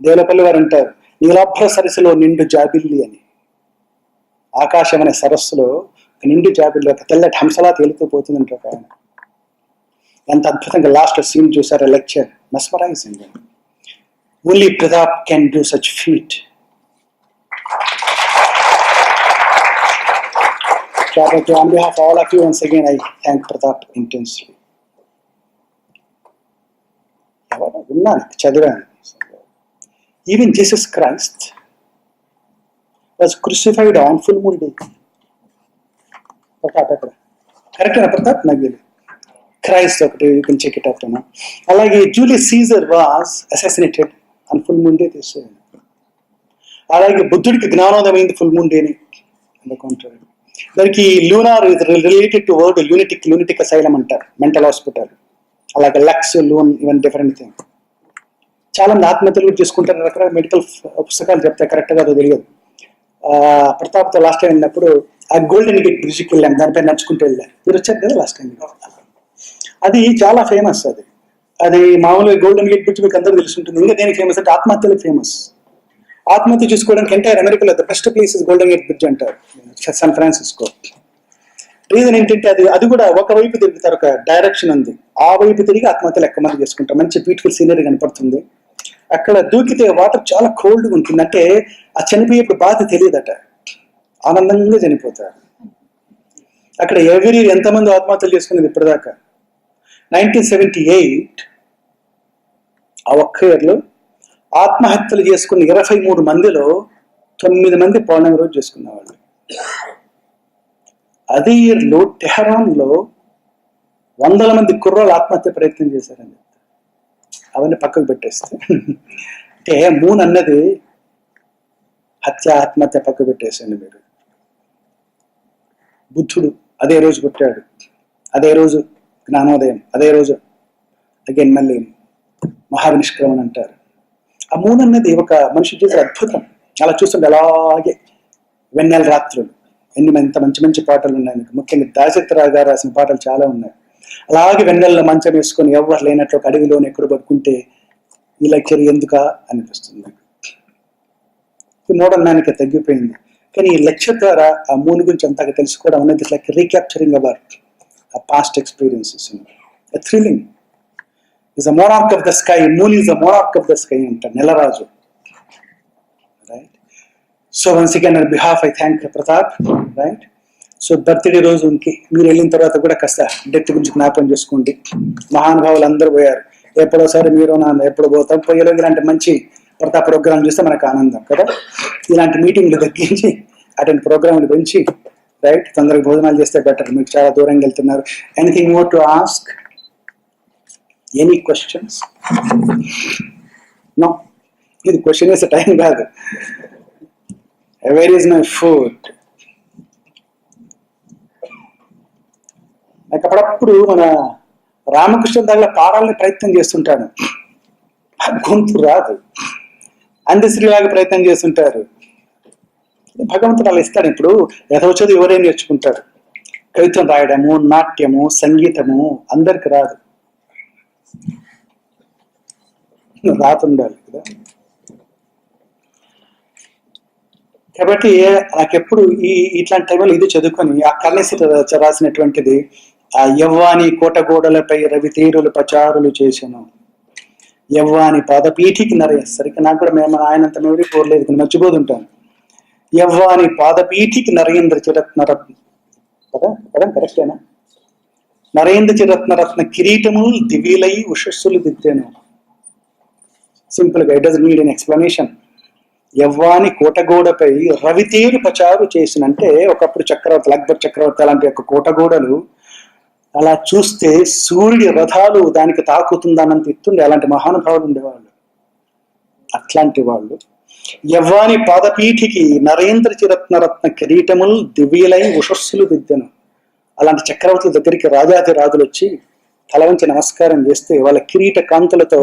దేవలపల్లి వారు అంటారు, నీలాభ్ర సరస్సులో నిండు జాబిల్లి అని. ఆకాశం అనే సరస్సులో నిండు జాబిల్లి ఒక తెల్లటి హంసలా తేలుతూ పోతుందంటారు ఆయన. ఎంత అద్భుతంగా లాస్ట్ సీన్ చూసారా lecture, mesmerising. Only Pratap can do such feat. కాబట్టి on behalf of all of you, once again I thank Pratap intensely. విన్నాను, చదివాను. Even Jesus Christ was crucified on full moon day. Pratap ఎక్కడ కరెక్టేనా ప్రతాప్? నాకు క్రైస్ట్ ఒకటి, you can check it out. అలాగే Julius Caesar was assassinated on full moon day. అలాగే బుద్ధుడికి జ్ఞానోదయం అయింది ఫుల్ మూన్ డేని. దానికి lunar is related to word lunatic asylum అంటారు, మెంటల్ హాస్పిటల్. అలాగే lux, loon, even different thing. చాలా మంది ఆత్మహత్యలు చేసుకుంటారు, రకరకాల మెడికల్ పుస్తకాలు చెప్తే కరెక్ట్ గా తెలియదు. ప్రతాప్తో లాస్ట్ టైం వెళ్ళినప్పుడు ఆ గోల్డెన్ గేట్ బ్రిడ్జ్కి వెళ్ళాం, దానిపై నడుచుకుంటూ వెళ్ళాం. మీరు వచ్చారు కదా లాస్ట్ టైం. అది చాలా ఫేమస్. అది మామూలుగా గోల్డెన్ గేట్ బ్రిడ్జ్ మీకు అందరూ తెలిసి ఉంటుంది. ఇంకా దేనికి ఫేమస్ అంటే ఆత్మహత్యలకు ఫేమస్. ఆత్మహత్య చూసుకోవడానికి ఎంటైర్ అమెరికాలో the best place is golden gate bridge అంటారు, శాన్ ఫ్రాన్సిస్కో. రీజన్ ఏంటంటే అది కూడా ఒకవైపు తిరుగుతారు, ఒక డైరెక్షన్ ఉంది, ఆ వైపు తిరిగి ఆత్మహత్యలు ఎక్కువ మంది చేసుకుంటారు. మంచి బ్యూటిఫుల్ సీనరీ కనపడుతుంది. అక్కడ దూకితే వాటర్ చాలా కోల్డ్గా ఉంటుంది, అంటే ఆ చనిపోయేప్పుడు బాధ తెలియదట, ఆనందంగా చనిపోతారు. అక్కడ ఎంతమంది ఆత్మహత్యలు చేసుకునేది ఇప్పటిదాకా. 1978 ఆ ఒక్క ఇయర్లో ఆత్మహత్యలు చేసుకున్న 23 మందిలో 9 మంది పౌర్ణమి రోజు చేసుకునేవాళ్ళు. అదే ఇయర్లో టెహరాన్లో 100 మంది కుర్రాళ్ళు ఆత్మహత్య ప్రయత్నం చేశారండి. అవన్నీ పక్కకు పెట్టేస్తే అంటే మూన్ అన్నది హత్య, ఆత్మహత్య పక్కకు పెట్టేసండి మీరు. బుద్ధుడు అదే రోజు పుట్టాడు, అదే రోజు జ్ఞానోదయం, అదే రోజు అగైన్ మళ్ళీ మహావినిష్క్రమణ అంటారు. ఆ మూన్ అన్నది ఒక మనిషి చేసే అద్భుతం. అలా చూస్తుంటే అలాగే వెన్నెల రాత్రులు, ఎంత మంచి మంచి పాటలు ఉన్నాయి. ముఖ్యంగా దాశరథరావు గారు రాసిన పాటలు చాలా ఉన్నాయి. అలాగే వెన్నెల్లో మంచం వేసుకొని ఎవరు లేనట్లు ఒక అడవిలోనే ఎక్కడ పడుకుంటే ఈ లెక్చర్ ఎందుకా అనిపిస్తుంది. ఈ మోడర్న్ మ్యాన్కి తగ్గిపోయింది. కానీ ఈ లెక్చర్ ద్వారా ఆ మూన్ గురించి అంతగా తెలుసుకోవడం అనేది like recapturing our past experiences. Thrilling. is a monarch of the sky. Moon is a monarch of the sky అంటారు, నెలరాజు. Right. So once again on behalf I thank Pratap. Right. So birthday రోజు మీరు వెళ్ళిన తర్వాత కూడా కాస్త death గురించి జ్ఞాపకం చేసుకోండి. మహానుభావులు అందరూ పోయారు, ఎప్పుడోసారి మీరు నాన్న ఎప్పుడు పోతాం. పోయేలో ఇలాంటి మంచి ప్రతాప్ ప్రోగ్రామ్ చూస్తే మనకు ఆనందం కదా. ఇలాంటి మీటింగ్లు తగ్గించి అటువంటి ప్రోగ్రాంలు పెంచి రైట్ తొందరగా భోజనాలు చేస్తే బెటర్. మీకు చాలా దూరంగా వెళ్తున్నారు. Anything more to ask? Any questions? No, ఇది క్వశ్చన్ వేసే టైం కాదు. Where is my food? నాకు అప్పుడప్పుడు మన రామకృష్ణ దగ్గర పాడాలని ప్రయత్నం చేస్తుంటాను, గొంతు రాదు. అందశ్రీలాగా ప్రయత్నం చేస్తుంటారు. భగవంతుడు అలా ఇస్తాడు. ఇప్పుడు యథోచదు ఎవరైనా నేర్చుకుంటారు. కవిత్వం రాయడము, నాట్యము, సంగీతము అందరికి రాదు. రాత ఉండాలి కదా. కాబట్టి నాకెప్పుడు ఇట్లాంటి టైంలో ఇది చదువుకొని ఆ కన్నెసి రాసినటువంటిది, ఆ యవ్వాని కోటగోడలపై రవితేరులు పచారులు చేశాను, యవ్వాని పాదపీఠికి సరిగ్గా నాకు కూడా మేము ఆయనంత మెమరీ కోరలేదు కానీ మర్చిపోతుంటాను. యవ్వాని పాదపీఠికి నరేంద్ర చిరత్నరత్న కదా కదా కరెక్టేనా? నరేంద్ర చిరత్నరత్న కిరీటములు దివిలై ఉషస్సులు దిద్దాను. సింపుల్ గా, it doesn't need an explanation. యవ్వాని కోటగోడపై రవితేరు పచారు చేసిన, అంటే ఒకప్పుడు చక్రవర్తి అక్బర్ చక్రవర్తి అలాంటి యొక్క కోటగోడలు అలా చూస్తే సూర్యుడి రథాలు దానికి తాకుతుందన్నంత ఎత్తుండే అలాంటి మహానుభావులు ఉండేవాళ్ళు. అట్లాంటి వాళ్ళు యవ్వాని పాదపీఠికి నరేంద్ర చిరత్నరత్న కిరీటములు దివ్యలై ఉషస్సులు దిద్దెను. అలాంటి చక్రవర్తుల దగ్గరికి రాజాది రాజులు వచ్చి తల వంచి నమస్కారం చేస్తే వాళ్ళ కిరీట కాంతులతో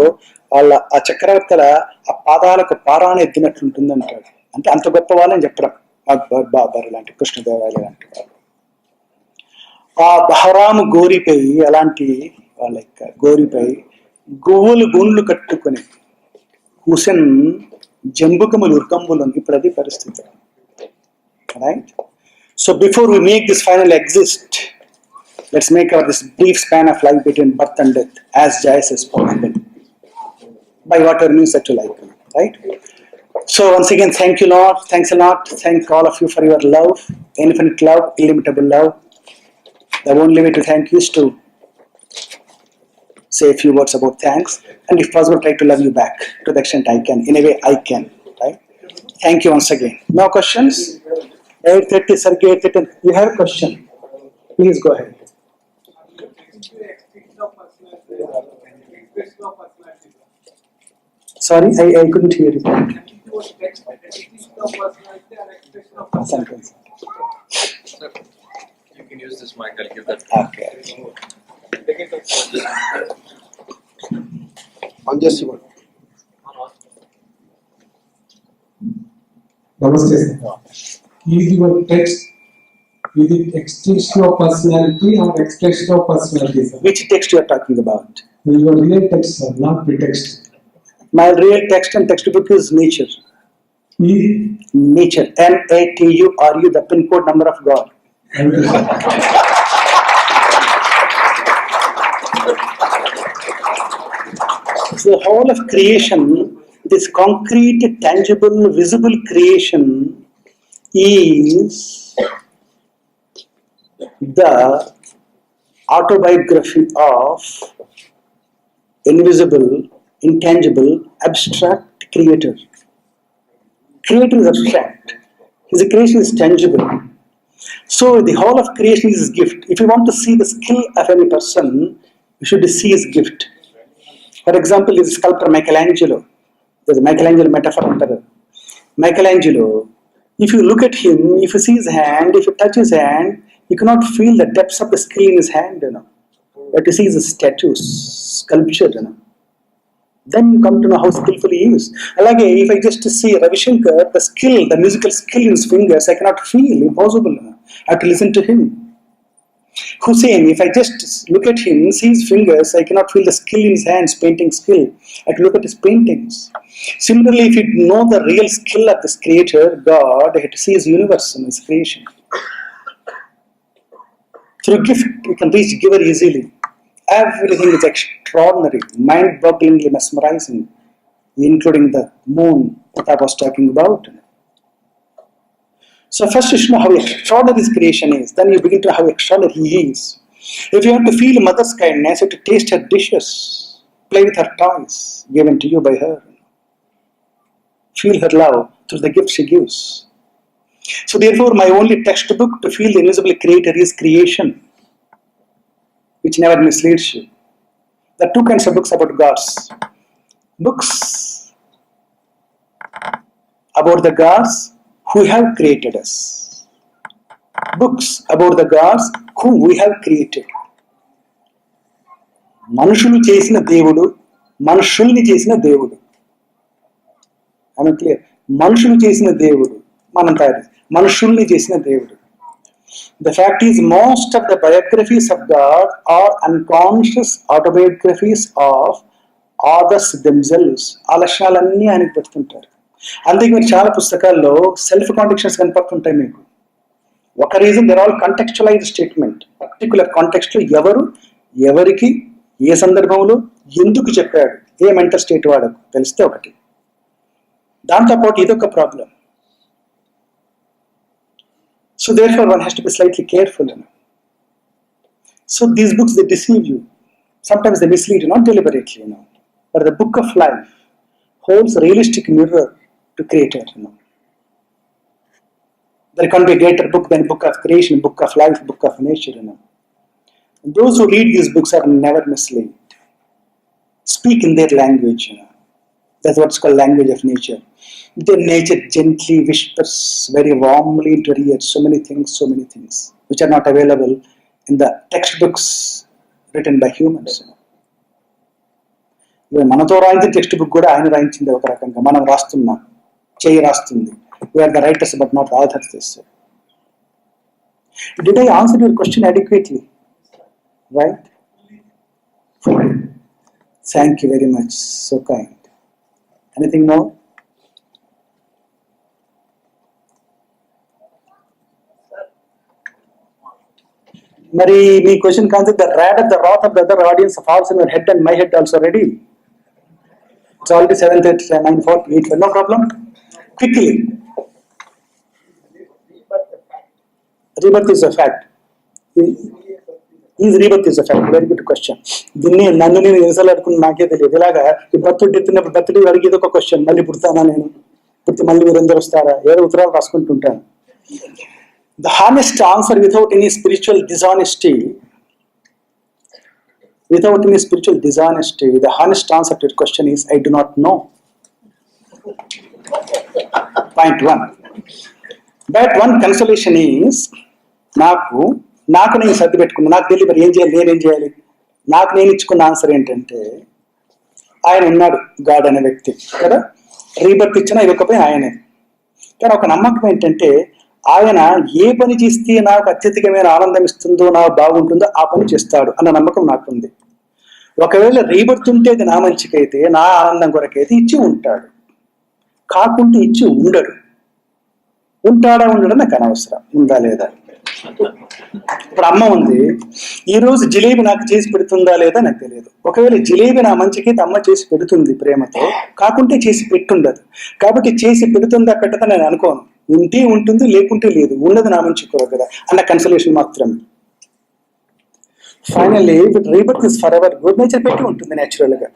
వాళ్ళ ఆ చక్రవర్తుల ఆ పాదాలకు పారాణి ఎద్దినట్లుంటుంది అంటాడు. అంటే అంత గొప్ప వాళ్ళని చెప్పడం. అక్బర్, బాబర్ లాంటి, కృష్ణదేవరాయలు లాంటి వాళ్ళు. ఆ బహరాము గోరిపై, అలాంటి వాళ్ళ యొక్క గోరిపై గువ్వులు గూండ్లు కట్టుకుని హుసేన్ జంబుకములు ఉర్కంబులు. ఇప్పుడు అది పరిస్థితి. Right? So before we make this final exist, let's make this brief span of life between birth and death as joyous as possible by whatever means that you like. Right? So once again, thank you Lord, thanks a lot, thank all of you for your love, infinite love, illimitable love. The only way to thank you is to say a few words about thanks, and if possible try to love you back to the extent I can, in a way I can. Right? Thank you once again. No questions? 8:30 Sergey 8:30. You have a question? Please go ahead. Sorry, I couldn't hear you. Sentence. You can use this mic, I'll give that. Okay. On just one. Namaste. Is your text with the extension of personality or expression of personality, sir? Which text you are talking about? Your real text, sir, not pretext. My real text and textbook is nature. E. Nature. NATURU, the pin code number of God. Thank you, sir. So the whole of creation, this concrete, tangible, visible creation is the autobiography of invisible, intangible, abstract creator. Creator is abstract. His creation is tangible. So the whole of creation is his gift. If you want to see the skill of any person, you should see his gift. For example, this sculptor Michelangelo. There's a Michelangelo metaphor. Michelangelo, if you look at him, if you see his hand, if you touch his hand, you cannot feel the depths of the skill in his hand, you know. But you see his statues, sculpture, you know. Then you come to know how skillful he is. Like if I just see Ravi Shankar, the skill, the musical skill in his fingers, I cannot feel. Impossible, you know. I have to listen to him. Hussein, if I just look at him, see his fingers, I cannot feel the skill in his hands, painting skill. I can look at his paintings. Similarly, if you know the real skill of this creator, God, I have to see his universe and his creation. Through gift, you can reach giver easily. Everything is extraordinary, mind-bogglingly mesmerizing, including the moon that I was talking about. So first you should know how extraordinary this creation is. Then you begin to know how extraordinary he is. If you want to feel mother's kindness, you have to taste her dishes, play with her toys given to you by her. Feel her love through the gift she gives. So therefore, my only textbook to feel the invisible creator is creation, which never misleads you. There are two kinds of books about gods. Books about the gods who have created us. Books about the gods whom we have created. మనుషులు చేసిన దేవుడు, మనుషుల్ని చేసిన దేవుడు. I clear? మనుషులు చేసిన దేవుడు మనం తయారు, మనుషుల్ని చేసిన దేవుడు. The fact is, most of the biographies of God are unconscious autobiographies of authors themselves. ఆ లక్షణాలన్నీ ఆయనకు పెడుతుంటారు. అందుకే మీరు చాలా పుస్తకాల్లో సెల్ఫ్ కాంట్రడిక్షన్స్ కనపడుతుంటాయి మీకు. ఒక reason, there all contextualize statement. Particular కాంటెక్స్ట్లో ఎవరు ఎవరికి ఏ సందర్భంలో ఎందుకు చెప్పాడు, ఏ మెంటల్ స్టేట్ వాడకు తెలిస్తే ఒకటి. దాంతోపాటు ఇదొక problem. So therefore one has to be slightly careful. So these books, they deceive you. Sometimes they mislead you, not deliberately, But the book of life holds a realistic mirror to creator, There can't be a greater book than book of creation, book of life, book of nature, Those who read these books are never misled. Speak in their language, That's what's called language of nature. Then nature gently whispers very warmly into your ear so many things which are not available in the textbooks written by humans. మనతో రాయించిన text book కూడా ఆయన రాయించింది ఒక రకంగా, మనం రాస్తున్నాం, చేయి రాస్తుంది. We are the writers but not authors. Did I answer your question adequately? Right? Thank you very much. So kind. Anything more? మరి మీ question concept, the rat of the wrath of the other audience falls in your head and my head also ready. It's already 7:30, 9:40, no problem. Quickly. Rebirth is a fact. Is rebirth is a fact. Very good question. దీన్ని నన్ను నేను ఎన్నిసార్లు అడుగుకుని నాకే తెలియదు. ఇలాగా ఈ birthday తిన్నప్పుడు birthday అడిగేది ఒక క్వశ్చన్, మళ్ళీ పుడతానా నేను, పుడితే మళ్ళీ మీరు అందరూ వస్తారా, ఏదో ఉత్తరాలు రాసుకుంటుంటాను. The honest answer without any spiritual dishonesty, the honest answer to your question is, I do not know. Point 1. But one consolation is, నాకు నేను సర్ది పెట్టుకున్నా, నాకు తెలియదు మరి ఏం చేయాలి, నేనేం చేయాలి. నాకు నేను ఇచ్చుకున్న ఆన్సర్ ఏంటంటే, ఆయన ఉన్నాడు, గాడ్ అనే వ్యక్తి కదా, రీబర్త్ ఇచ్చినా ఇవ్వకపోయినా ఆయనే. కానీ ఒక నమ్మకం ఏంటంటే, ఆయన ఏ పని చేస్తే నాకు అత్యధికమైన ఆనందం ఇస్తుందో, నాకు బాగుంటుందో ఆ పని చేస్తాడు అన్న నమ్మకం నాకుంది. ఒకవేళ రీబర్త్ ఉంటే అది నా మంచికైతే, నా ఆనందం కొరకైతే ఇచ్చి ఉంటాడు, కాకుంటే ఇచ్చి ఉండడు. ఉంటాడా ఉండడం నాకు అనవసరం, ఉందా లేదా. ఇప్పుడు అమ్మ ఉంది, ఈరోజు జిలేబీ నాకు చేసి పెడుతుందా లేదా నాకు తెలియదు. ఒకవేళ జిలేబీ నా మంచికైతే అమ్మ చేసి పెడుతుంది ప్రేమతో, కాకుంటే చేసి పెట్టుండదు. కాబట్టి చేసి పెడుతుందా పెట్టదా నేను అనుకోను. ఉంటే ఉంటుంది, లేకుంటే లేదు, ఉన్నది నా మంచి కోరు కదా అన్న కన్సలేషన్ మాత్రమే. Finally rebirth is for ever. Good nature పెట్టి ఉంటుంది న్యాచురల్ గా,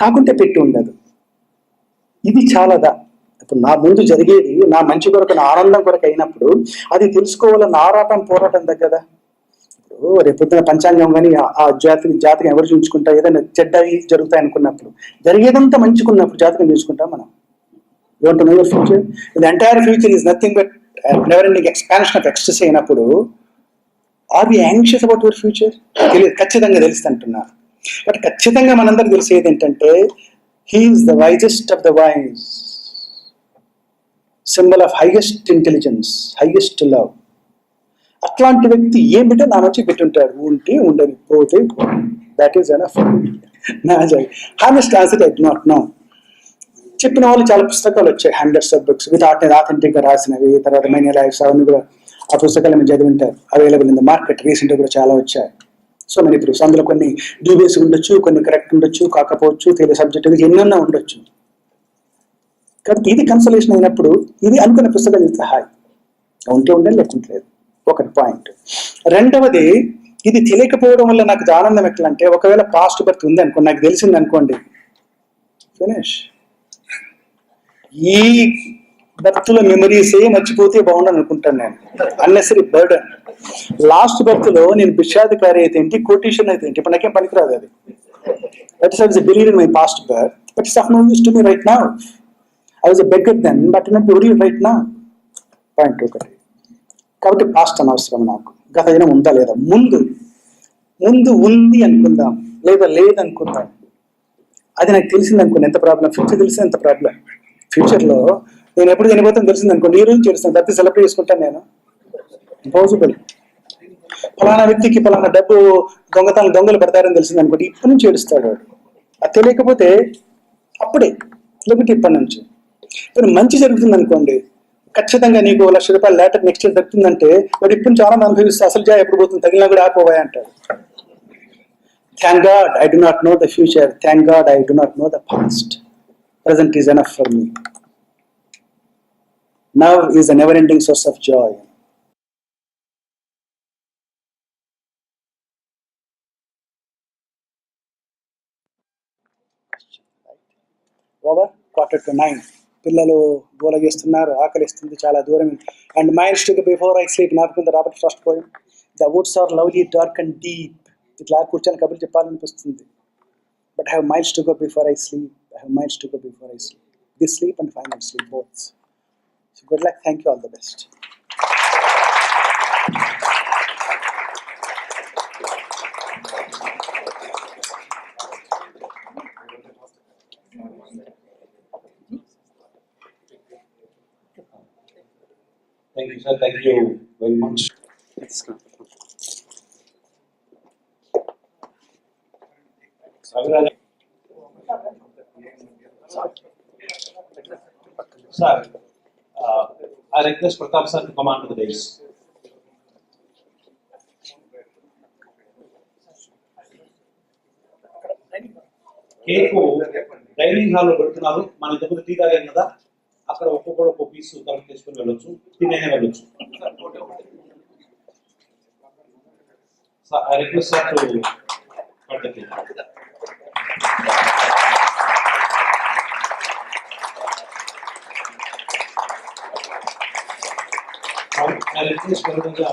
కాకుంటే పెట్టి ఉండదు. ఇది చాలాదా. ఇప్పుడు నా ముందు జరిగేది నా మంచి కొరకు, నా ఆనందం కొరకు అయినప్పుడు అది తెలుసుకోవాలన్న ఆరాటం పోరాటం తగ్గదా. ఇప్పుడు రేపొద్దున పంచాంగం కానీ ఆ జాతకం ఎవరు చూసుకుంటా, ఏదైనా చెడ్డవి జరుగుతాయి అనుకున్నప్పుడు, జరిగేదంతా మంచుకున్నప్పుడు జాతకం చూసుకుంటాం మనం. You want to know your future? The entire future is nothing but never-ending expansion of ecstasy అయినప్పుడు, are we anxious about your future? తెలియదు, ఖచ్చితంగా తెలుసు అంటున్నారు. బట్ ఖచ్చితంగా మనందరికి తెలిసేది ఏంటంటే, he is the wisest of the wise, symbol of highest intelligence, highest love. అట్లాంటి వ్యక్తి ఏం బిడ్డ నా మంచి పెట్టుంటాడు, ఉంటే ఉండని, పోతే దట్ ఈస్ ఎనఫ్. నా honest answer I do not know. చెప్పిన వాళ్ళు చాలా పుస్తకాలు వచ్చాయి, hundreds of books with authentic గా రాసినవి, తర్వాత మెనీ లైఫ్స్, అవన్నీ కూడా ఆ పుస్తకాలు మీరు చదివి ఉంటారు. Available in the market. రీసెంట్గా కూడా చాలా వచ్చాయి. So many proofs. అందులో కొన్ని డ్యూబియస్ ఉండొచ్చు, కొన్ని కరెక్ట్ ఉండొచ్చు, కాకపోవచ్చు, తెలియ సబ్జెక్ట్ ఎన్నెన్నో ఉండొచ్చు. కాబట్టి ఇది కన్సలేషన్ అయినప్పుడు ఇది అనుకున్న పుస్తకాలు ఇస్తే హాయ్, ఉంటే ఉండాలి, లేకుంటే లేదు. ఒకటి పాయింట్. రెండవది, ఇది తెలియకపోవడం వల్ల నాకు ఆనందం ఎట్లంటే, ఒకవేళ పాస్ట్ బర్త్ ఉంది అనుకోండి, నాకు తెలిసింది అనుకోండి, ఫినిష్. ఈ బర్త్లో మెమరీసే మర్చిపోతే బాగుండని అనుకుంటాను నేను. Unnecessary burden. లాస్ట్ బర్త్లో నేను భిక్షాధికారి అయితే ఏంటి, కోటేషన్ అయితే ఏంటి, ఇప్పుడు నాకేం పనికిరాదు అది. That is I believe in my past birth, but it's of no use to me right now. I was a beggar then, but not to right now. Point ఒకటి. కాబట్టి పాస్ట్ అనవసరం నాకు. గత దినం ఉందా లేదా, ముందు ఉంది అనుకుందాం, లేదా లేదనుకుందాం. అది నాకు తెలిసింది అనుకోండి, ఎంత ప్రాబ్లం. ఫ్యూచర్ తెలిసింది ఎంత ప్రాబ్లం. ఫ్యూచర్లో నేను ఎప్పుడు చనిపోతాను తెలిసింది అనుకోండి, ఈ రోజు చేస్తాను, ప్రతి సెలబ్రేట్ చేసుకుంటాను నేను. ఇంపాసిబుల్. ఫలానా వ్యక్తికి ఫలానా డబ్బు దొంగలు పెడతారని తెలిసింది అనుకోండి, ఇప్పటి నుంచి ఏడుస్తాడు వాడు. అది తెలియకపోతే అప్పుడే లేకపోతే ఇప్పటి నుంచి. ఇప్పుడు మంచి జరుగుతుంది అనుకోండి, ఖచ్చితంగా నీకు ₹1,00,000 లేటర్ నెక్స్ట్ ఇయర్ దొరుకుతుందంటే వాడు ఇప్పటి నుంచి ఆనందం అనుభవిస్తే అసలు జా ఎప్పుడు పోతుంది, తగిలినా కూడా ఆపోవాయి అంటాడు. Thank God I do not know the future, thank God I do not know the past, present is enough for me. Now is a never ending source of joy. Over 8:45. పిల్లలు గోల చేస్తున్నారు, ఆకలిస్తుంది, చాలా దూరం. And minds to before I sleep, నాకుంది Robert Frost poem. The woods are lovely dark and deep. ఇట్లా కూర్చొని కబుర్లు చెప్పాలనిపిస్తుంది. But I have miles to go before I sleep. I have miles to go before I sleep. This sleep and final sleep both. So good luck. Thank you. All the best. Thank you, sir. Thank you very much. Sir, I request Pratap sir to come on to the dais. Cake dining హాల్లో పెడుతున్నారు. మన ఇంతకుముందు tea తాగాం కదా, అక్కడ ఒక్కొక్క piece collect చేసుకుని వెళ్ళొచ్చు, తినే వెళ్ళొచ్చు. I request sir to cut the cake. I request Varunga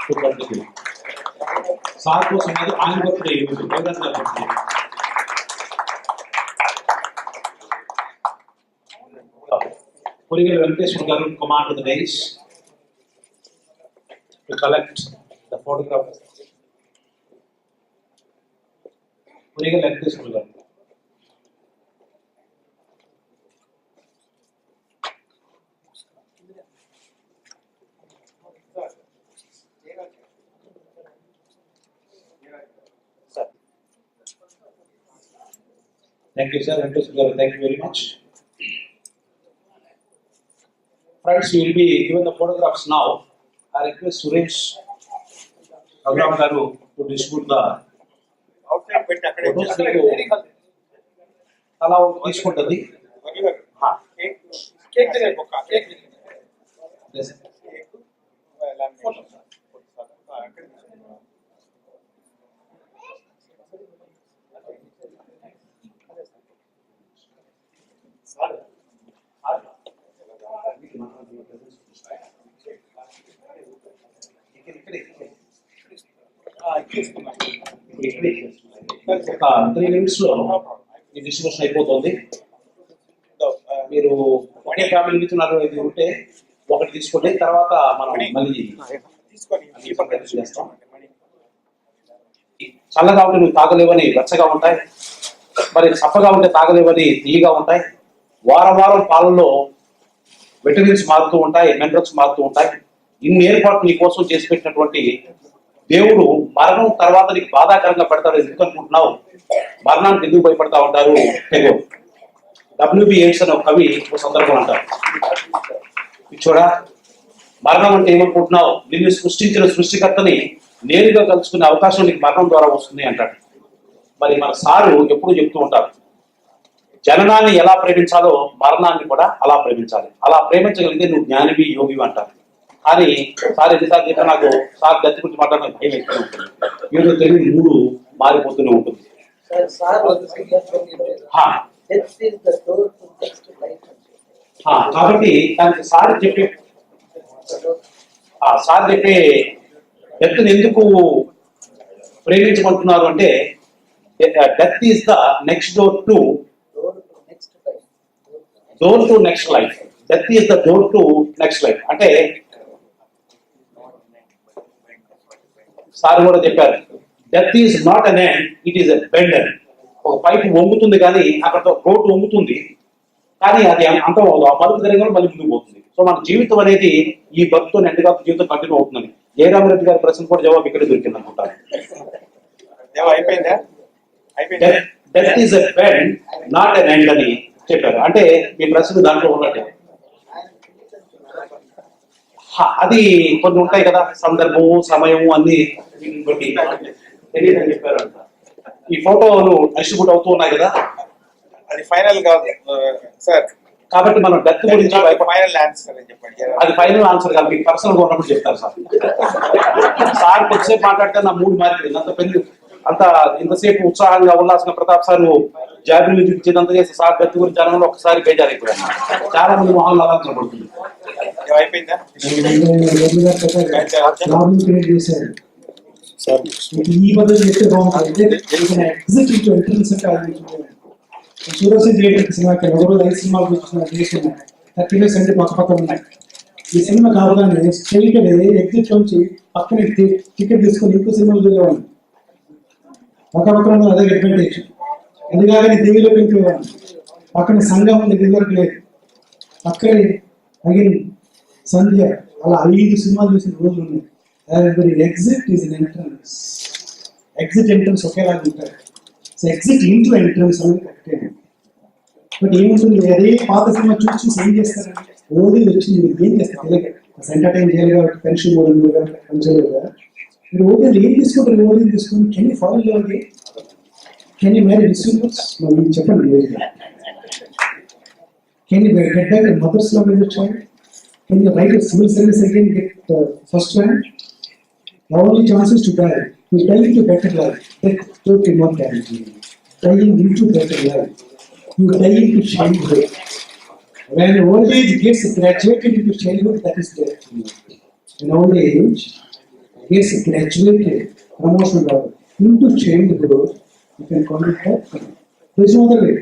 to cut the cake. Sir కోసం అది ఆయన బర్త్డే ఈరోజు, వైరస్ గారి birthday. Purigal Venkateshwar garu come on to the dais to collect the photograph. Purigal Venkateshwar garu. Thank you, sir. Thank you very much. Friends, we will be given the photographs now. I request Suresh Agram garu to distribute the photos. Allow తీసుకుంటది. Cake దగ్గర ఒక cake. Yes. Photo. ఒక 3 minutes లో ఈ distribution అయిపోతుంది. మీరు ఒకే family నుంచి 4-5 ఉంటే ఒకటి తీసుకోండి, తర్వాత మనం మళ్ళీ చేస్తాం. చల్లగా ఉంటే నువ్వు తాగలేవని వెచ్చగా ఉంటాయి, మరి చప్పగా ఉంటే తాగలేవని తీయగా ఉంటాయి. వారం పాలల్లో విటమిన్స్ మారుతూ ఉంటాయి, మినరల్స్ మారుతూ ఉంటాయి. ఇన్ని ఏర్పాట్లు నీ కోసం చేసి పెట్టినటువంటి దేవుడు మరణం తర్వాత నీకు బాధాకరంగా పెడతాడు. ఎందుకు అనుకుంటున్నావు? మరణానికి ఎందుకు భయపడతా ఉంటారు? తెగో WB Yeats అనే ఒక కవి ఒక సందర్భం అంటారు, చూడా మరణం అంటే ఏమనుకుంటున్నావు? నిన్ను సృష్టించిన సృష్టికర్తని నేరుగా కలుసుకునే అవకాశం నీకు మరణం ద్వారా వస్తుంది అంటాడు. మరి మన సారు ఎప్పుడు చెప్తూ ఉంటారు, జననాన్ని ఎలా ప్రేమించాలో మరణాన్ని కూడా అలా ప్రేమించాలి. అలా ప్రేమించగలిగితే నువ్వు జ్ఞానివి, యోగివి అంటారు. కానీ సార్ ఎన్నిసార్లు చెప్పినా నాకు సార్ గతి గురించి మాట్లాడడం భయం ఎక్కువ ఉంటుంది. ఏదో తెలియని మూడు మారిపోతూనే ఉంటుంది. కాబట్టి దానికి సార్ చెప్పే డెత్ని ఎందుకు ప్రేమించమంటున్నారు అంటే, death is the next door to next life. Death is the door to next life అంటే సార్ కూడా చెప్పారు, death is not an end, it is a Bender. ఒక పైపు వంగుతుంది కానీ అక్కడ రోడ్డు వంగుతుంది, కానీ అది అంతం అవ్వదు. ఆ మలుపు జరిగిన మళ్ళీ ముందుకు పోతుంది. సో మన జీవితం అనేది ఈ భక్తితో ఎంతగా జీవితం కంటిన్యూ అవుతుందని జయరామరెడ్డి గారి ప్రశ్న కూడా జవాబు ఇక్కడే దొరికింది అనుకుంటాను. అయిపోయిందా? అయిపోయిందా? Death is a bend not an end అని చెప్పారు. అంటే మీ ప్రశ్న దాంట్లో ఉన్నట్టే. అది కొన్ని ఉంటాయి కదా, సందర్భము సమయము అన్ని బట్టి తెలియదని చెప్పారు అంట. ఈ ఫోటోలు డిస్ట్రిబ్యూట్ అవుతూ ఉన్నాయి కదా, అది ఫైనల్ కాదు సార్. కాబట్టి మనం డెత్ గురించి ఫైనల్ ఆన్సర్ అని చెప్పండి. అది ఫైనల్ ఆన్సర్ కాదు, మీకు పర్సనల్ గా ఉన్నప్పుడు చెప్తారు సార్. సార్ కొద్దిసేపు మాట్లాడితే నా మూడు మారిపోయింది. అంత పెళ్లి అంత ఇంతసేపు ఉత్సాహంగా ఉల్లాసంగా ప్రతాప్ సార్ జాబిలు చూపించినంత చేసి సార్ డెత్ గురించి జనంలో ఒకసారి బేజారైపోయాను. చాలా మంది మొహాలు అలా కనబడుతుంది. అయిపోయిందా? ప్రాబ్లం క్రియేట్ చేశారు. ఈ పద్ధతి చెప్తే బాగుంటుంది. ఎగ్జిట్ ఇంటూ ఎంట్రన్స్ అంటే సూరజ్ సినిమాకి ఒకరోజు 5 సినిమాలు చూసిన దేశం 30 డేస్ అంటే పక్క పక్కన ఉన్నాయి. ఈ సినిమా కావగానే స్ట్రైట్ ఎగ్జిట్ నుంచి పక్కన టికెట్ తీసుకొని ఇంకో సినిమాలు చూడేవాడిని. పక్క పక్కన అదే అడ్వాంటేజ్. అది కాగానే టీవీలో పెంచేవాడిని. పక్కన సంఘం ఉంది, ఇదివరకు లేదు. పక్కనే అగిన్ సంధ్య, అలా 5 సినిమాలు చూసిన రోజులు ఉన్నాయి. Exit is entrance. Exit entrance ఒకేలాగా ఉంటాయి. సో ఎగ్జిట్ ఇంటూ ఎంట్రన్స్ అనేది కరెక్టే. బట్ ఏముంటుంది, అదే పాత సినిమా చూసి ఏం చేస్తారంటే ఓన్లీ వచ్చి మీరు ఏం చేస్తారు తెలియక ఎంటర్టైన్ చేయాలి కాబట్టి పెన్షన్ కూడా పనిచేయలేదు కదా. మీరు ఓన్లీ ఏం తీసుకుంటారు? ఓన్లీ తీసుకుని can you follow your way, can you marry receivers? మీరు చెప్పండి. Can you get back mothers లో మీద వచ్చాయి? Can you write civil service again get first rank? The only chance is to die. To die into better life. Death took immortality. Dying into better life. You die into childhood. When old age gets graduated into childhood, that is death. When old age gets graduated, promotion level, into childhood, you can call it death. There is no other way.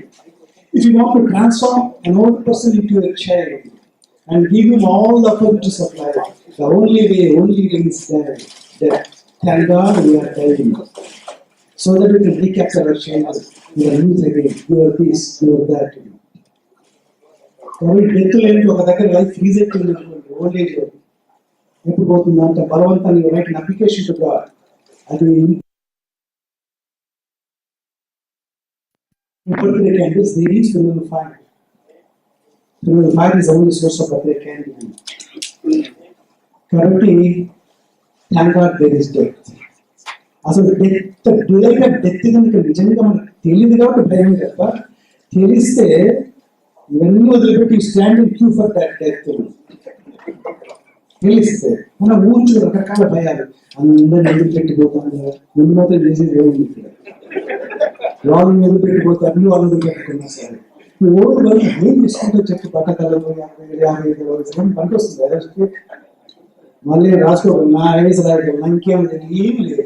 If you want to transform an old person into a child and give him all the opportunities of life, the only way is death. Thank God we are dying, so that we can recapture our childhood. We are youth again. You are this, you are that. కాబట్టి death లేని ఒక దగ్గర life freeze అయిపోయింది అనుకోండి. Old age ఎప్పుడు పోతుంది అంత బలవంతాన్ని right application to God. అది birthday candles, they reach February 5. February 5 is the only source of birthday candle. కాబట్టి thank God there is death. అసలు డెత్ డిలేగా డెత్ కనుక నిజంగా మనకు తెలియదు కాబట్టి భయం తప్ప, తెలిస్తే ఇవన్నీ వదిలిపెట్టి stand in Q for that death. తెలిస్తే మన ఊర్చు రకరకాల భయాలు, అందరిని ఎదురు పెట్టిపోతాను, ముందు మాత్రం చేసేది ఏముంది ఇక్కడ, వాళ్ళని ఎదురు పెట్టిపోతే అన్ని వాళ్ళు ఎదురు పెట్టుకున్నా సరే ఓడి వరకు ఏం చేసుకుంటూ చెప్పి బట్టకలు 50 పంట వస్తుంది. మళ్ళీ రాసుకోవడం నా వయసు రాయడం ఇంకేం లేదు, ఏమి లేదు.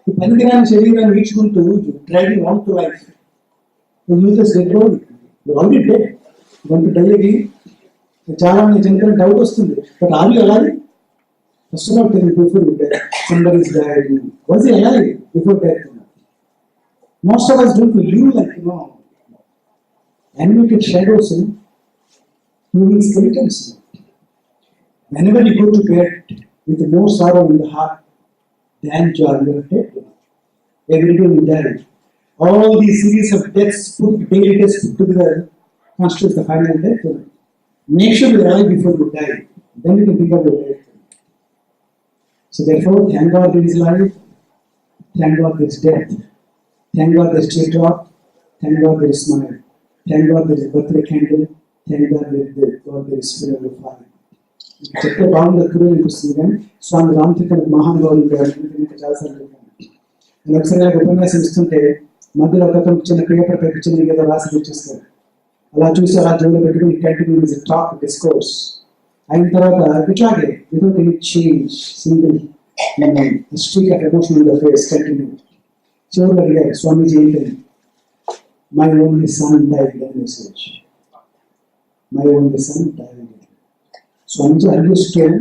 ఈ పనికిరాని శరీరాన్ని వీడ్చుకుంటూ driving on to life uses already dead. దానికి డైలీ చాలా మంది జనరల్ డౌట్ వస్తుంది, but are you alive? First of all tell before death somebody is died. Was he alive before death? Most of us don't live like animated shadows, moving skeletons. Whenever you go to bed with more sorrow in the heart than joy, you are dead. Every day you die. All these series of deaths, daily deaths put together, constitutes the final death. Make sure you are alive before you die. Then you can think of your death. So therefore, thank God there is life. Thank God there is death. Thank God there is teardrop. Thank God there is smile. Thank God there is birthday candle. Thank God there is funeral fire. చెప్తే బాగుంది గురువు అనిపిస్తుంది, కానీ స్వామి రామచంద్ర మహానుభావులు చాలాసార్లు చెప్పాను. నేను ఒకసారి ఉపన్యాసం ఇస్తుంటే మధ్యలో ఒక చిన్న పేపర్ చిన్న ఏదో రాసి వచ్చేస్తారు. అలా చూసి అలా జోలో పెట్టుకుని కంటిన్యూ టాక్ డిస్కోర్స్ అయిన తర్వాత ఇట్లాగే without any change single streak of emotion in the face continue. చివరిలో అడిగారు స్వామీజీ ఏంటని, my only son died message, my only son died. Swamiji అర్గేస్తాడు,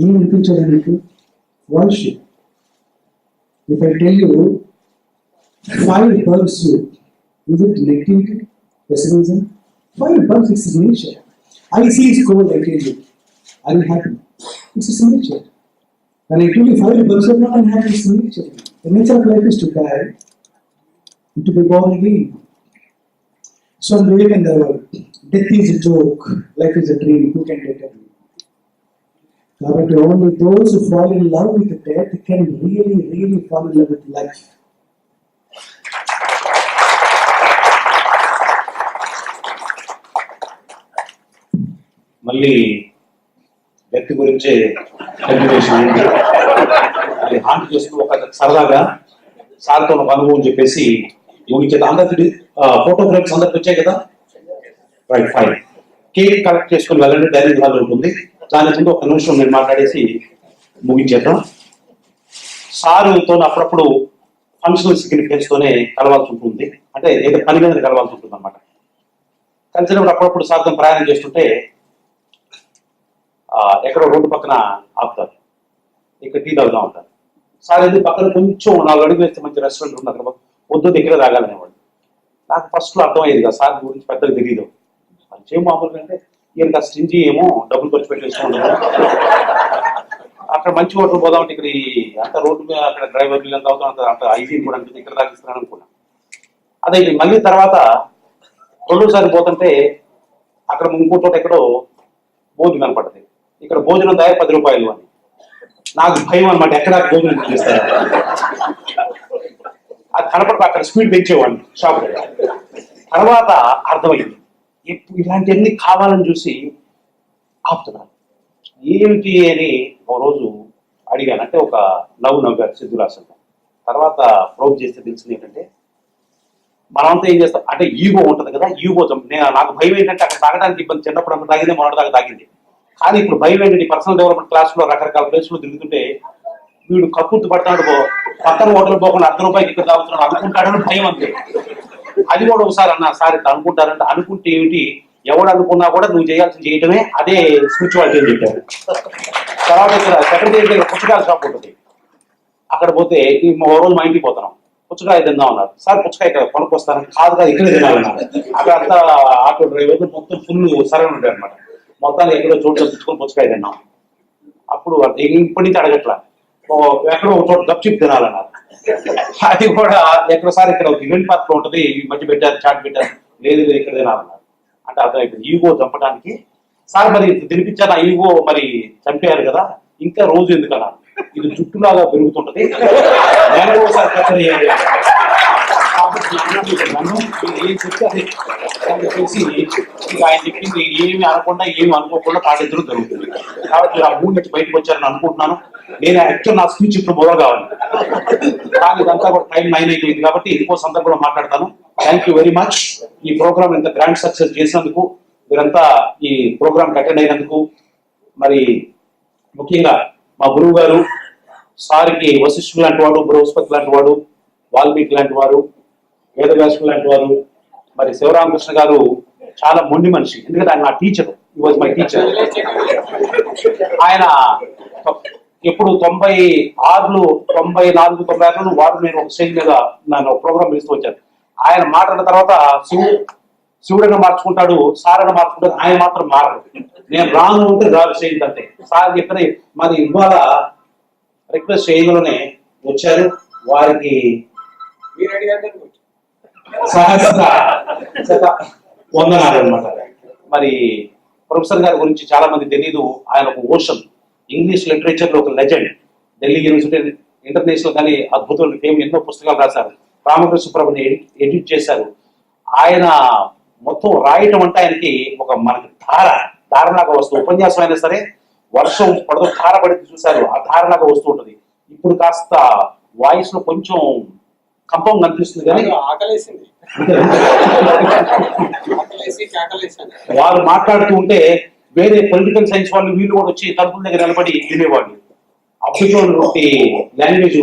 ఏం అనిపించదు మీకు? Worship. If I tell you fire burns you, is it negativity, pessimism? Fire burns, it's nature. I see is cold, I tell you. I'm happy. It's a signature. When I tell you 5 Barcelona, I'm happy, it's a signature. The nature of life is to die and to be born again. So I'm living in the world. Death is a joke, life is a dream, who can determine? But only those who fall in love with death can really fall in love with life. మళ్ళీ వ్యక్తి గురించి continuation అయింది. అది haunt చేస్తూ ఒక సరదాగా సార్తో ఒక అనుభవం చెప్పేసి ముగించేది. అందరికి ఫోటో ఫ్రేమ్స్ అందరికి వచ్చాయి కదా, రైట్ ఫైన్. కేక్ కలెక్ట్ చేసుకుని వెళ్ళండి, డైనింగ్ హాల్ ఉంటుంది. దాని ముందు ఒక నిమిషం నేను మాట్లాడేసి ముగించేద్దాం. సారుతో అప్పుడప్పుడు ఫంక్షనల్ సిగ్నిఫికెన్స్ తోనే కలవాల్సి ఉంటుంది, అంటే ఏదో పని మీద కలవాల్సి ఉంటుంది అనమాట. కలిసినప్పుడు అప్పుడప్పుడు సార్తో ప్రయాణం చేస్తుంటే ఎక్కడో రోడ్డు పక్కన ఆపుతారు, ఇక్కడ టీ తాగుతా ఉంటారు. సార్ ఎందుకు పక్కన కొంచెం 4 అడుగులు వేస్తే మంచి రెస్టారెంట్ ఉంది, అక్కడ వద్దు దగ్గర తాగాలనేవాడు. నాకు ఫస్ట్లో అర్థమయ్యేది కదా, సార్ గురించి పెద్దగా తెలియదు. మంచి మామూలుగా అంటే ఈయనకి ఆ స్టింజీ ఏమో డబ్బులు ఖర్చు పెట్టేస్తూ ఉండదు. అక్కడ మంచి హోటల్ పోదామంటే ఇక్కడ అంత రోడ్డు మీద అక్కడ డ్రైవర్లు ఎంత అవుతాం అంత హైజీన్ కూడా అంటే ఇక్కడ తాగిస్తున్నాను అనుకున్నాను. అదే మళ్ళీ తర్వాత రెండోసారి పోతుంటే అక్కడ ఇంకో చోట ఎక్కడో భోజనం కనపడుతుంది, ఇక్కడ భోజనం దాయ 10 రూపాయలు అని. నాకు భయం అనమాట, ఎక్కడ భోజనం చేస్తారు. అది కనపడక అక్కడ స్పీడ్ పెంచేవాడిని షాప్. తర్వాత అర్థమైంది, ఇప్పుడు ఇలాంటివన్నీ కావాలని చూసి ఆపుతున్నాను. ఏమిటి అని ఒక రోజు అడిగాను, అంటే ఒక నవ్వారు సిద్ధురాసన్. తర్వాత ప్రోబ్ చేస్తే తెలిసింది ఏంటంటే, మనమంతా ఏం చేస్తాం అంటే ఈగో ఉంటుంది కదా, ఈగో నాకు భయం ఏంటంటే అక్కడ తాగడానికి ఇబ్బంది. చిన్నప్పుడు అంత తాగింది, మొన్నటి దాకా తాగింది. కానీ ఇప్పుడు భయం ఏంటంటే పర్సనల్ డెవలప్మెంట్ క్లాస్లో రకరకాల ప్లేస్లో తిరుగుతుంటే వీడు కక్కుర్తి పడతాడు, పక్కన హోటల్ పోకుండా 1 రూపాయికి ఇక్కడ తాగుతున్నాడు అనుకుంటాడని భయం అంతే. అది కూడా ఒకసారి అన్న, సార్ ఇట్లా అనుకుంటారంటే, అనుకుంటే ఏమిటి, ఎవడు అనుకున్నా కూడా నువ్వు చేయాల్సింది చేయటమే, అదే స్పిరిచువాలిటీ అని చెప్పారు. తర్వాత ఇక్కడ సెక్రటరీ దగ్గర పుచ్చకాయల షాప్ ఉంటుంది, అక్కడ పోతే ఓ రోజు మా ఇంటికి పోతున్నాం, పుచ్చకాయ తిందాం అన్నారు. సార్ పుచ్చకాయ ఇక్కడ కొనుక్కొస్తాను, కాదు ఇక్కడే తినాలన్నారు. అక్కడ అంతా ఆటో డ్రైవర్ మొత్తం ఫుల్ సరైన ఉంటాయి అనమాట. మొత్తాన్ని ఎక్కడో చోటు తెచ్చుకొని పుచ్చకాయ తిన్నాం. అప్పుడు ఇప్పటి నుంచి అడగట్లా, ఎక్కడో ఒక చోట గప్చిప్ తినాలన్నారు. అది కూడా ఎక్కడోసారి ఇక్కడ ఒక ఈవెంట్ పార్క్ లో ఉంటుంది, ఈ మధ్య పెట్టారు, చాట్ పెట్టారు, లేదు ఇక్కడ తినాలన్నారు. అంటే అర్థం ఇప్పుడు ఈగో చంపడానికి. సార్ మరి తినిపించారు, ఆ ఈగో మరి చంపేయారు కదా, ఇంకా రోజు ఎందుకన్నా, ఇది జుట్టులాగా పెరుగుతుంటది, నేను ఒకసారి కట్టడి చేయాలి. ఏం చెప్తే చెప్పేసి ఇక ఆయన చెప్పింది ఏమి అనకుండా ఏమి అనుకోకుండా తాగిద్దరు జరుగుతుంది. కాబట్టి ఆ మూడు నుంచి బయటకు వచ్చారని అనుకుంటున్నాను. నేను యాక్చువల్ నా స్పీచ్ ఇప్పుడు మొదలు కావాలి, కానీ ఇదంతా కూడా టైం 9 అయిపోయింది కాబట్టి ఇంకో సందర్భంలో మాట్లాడతాను. Thank you very much. ఈ ప్రోగ్రామ్ ఇంత గ్రాండ్ సక్సెస్ చేసినందుకు, మీరంతా ఈ ప్రోగ్రామ్ అటెండ్ అయినందుకు, మరి ముఖ్యంగా మా గురువు గారు సార్కి వశిష్ఠుడు లాంటి వాడు, బృహస్పతి లాంటి వాడు, వాల్మీకి లాంటి వారు, వేదవ్యాసుడు లాంటి వారు, మరి శివరామకృష్ణ గారు చాలా మొండి మనిషి, ఎందుకంటే ఆయన నా టీచర్, ఈ వాజ్ మై టీచర్. ఆయన ఎప్పుడు 96, 94, 96 వారు నేను ఒక స్టేజ్ మీద నన్ను ప్రోగ్రామ్ ఇస్తూ వచ్చాను. ఆయన మాట్లాడిన తర్వాత శివుడైనా మార్చుకుంటాడు, సారైనా మార్చుకుంటాడు, ఆయన మాత్రం మారడు. నేను రాను ఉంటే రాదు స్టేజ్ అంతే. సార్ చెప్పిన మరి ఇవాళ రిక్వెస్ట్ స్టేజ్లోనే వచ్చారు, వారికి వందనాలు అనమాట. మరి ప్రొఫెసర్ గారి గురించి చాలా మంది తెలియదు, ఆయన ఒక ఓషన్, ఇంగ్లీష్ లిటరేచర్ లో ఒక లెజెండ్. ఢిల్లీ యూనివర్సిటీ ఇంటర్నేషనల్ కానీ అద్భుతమైన ఫేమ్, ఎన్నో పుస్తకాలు రాశారు. రామకృష్ణ ప్రభుని ఎడిట్ చేశారు. ఆయన మొత్తం రాయటం అంటే ఆయనకి ఒక మనకి ధారలాగా వస్తుంది. ఉపన్యాసం అయినా సరే వర్షం పడుతూ ధార పడితే చూశారు, ఆ ధారలాగా వస్తూ ఉంటుంది. ఇప్పుడు కాస్త వాయిస్ లో కొంచెం కంపం కనిపిస్తుంది, కానీ వారు మాట్లాడుతూ ఉంటే వేరే పొలిటికల్ సైన్స్ వాళ్ళు వీళ్ళు కూడా వచ్చి తలుపుల దగ్గర నిలబడి వినేవాళ్ళు. అద్భుతమైనటువంటి లాంగ్వేజ్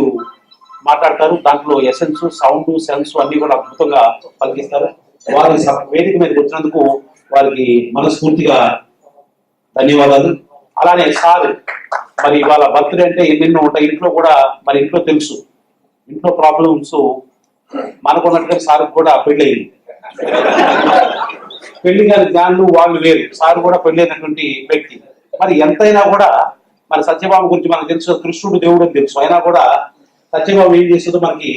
మాట్లాడతారు, దాంట్లో ఎసెన్స్, సౌండ్, సెన్స్ అన్ని కూడా అద్భుతంగా పలికిస్తారు. వారి వేదిక మీదకి వచ్చినందుకు వారికి మనస్ఫూర్తిగా ధన్యవాదాలు. అలానే సార్ మరి ఇవాళ బర్త్డే అంటే ఎన్నెన్నో ఉంటాయి, ఇంట్లో కూడా మరి ఇంట్లో తెలుసు, ఇంట్లో ప్రాబ్లమ్స్ మనకున్నట్టుగా సార్ కూడా పెళ్ళయింది. పెళ్లి గారి జ్ఞానులు వాళ్ళు వేరు, సార్ కూడా పెళ్ళైనటువంటి వ్యక్తి. మరి ఎంతైనా కూడా మన సత్యభామ గురించి మనకు తెలుసు, కృష్ణుడు దేవుడు అని తెలుసు, అయినా కూడా సత్యభామ ఏం చేస్తుందో మనకి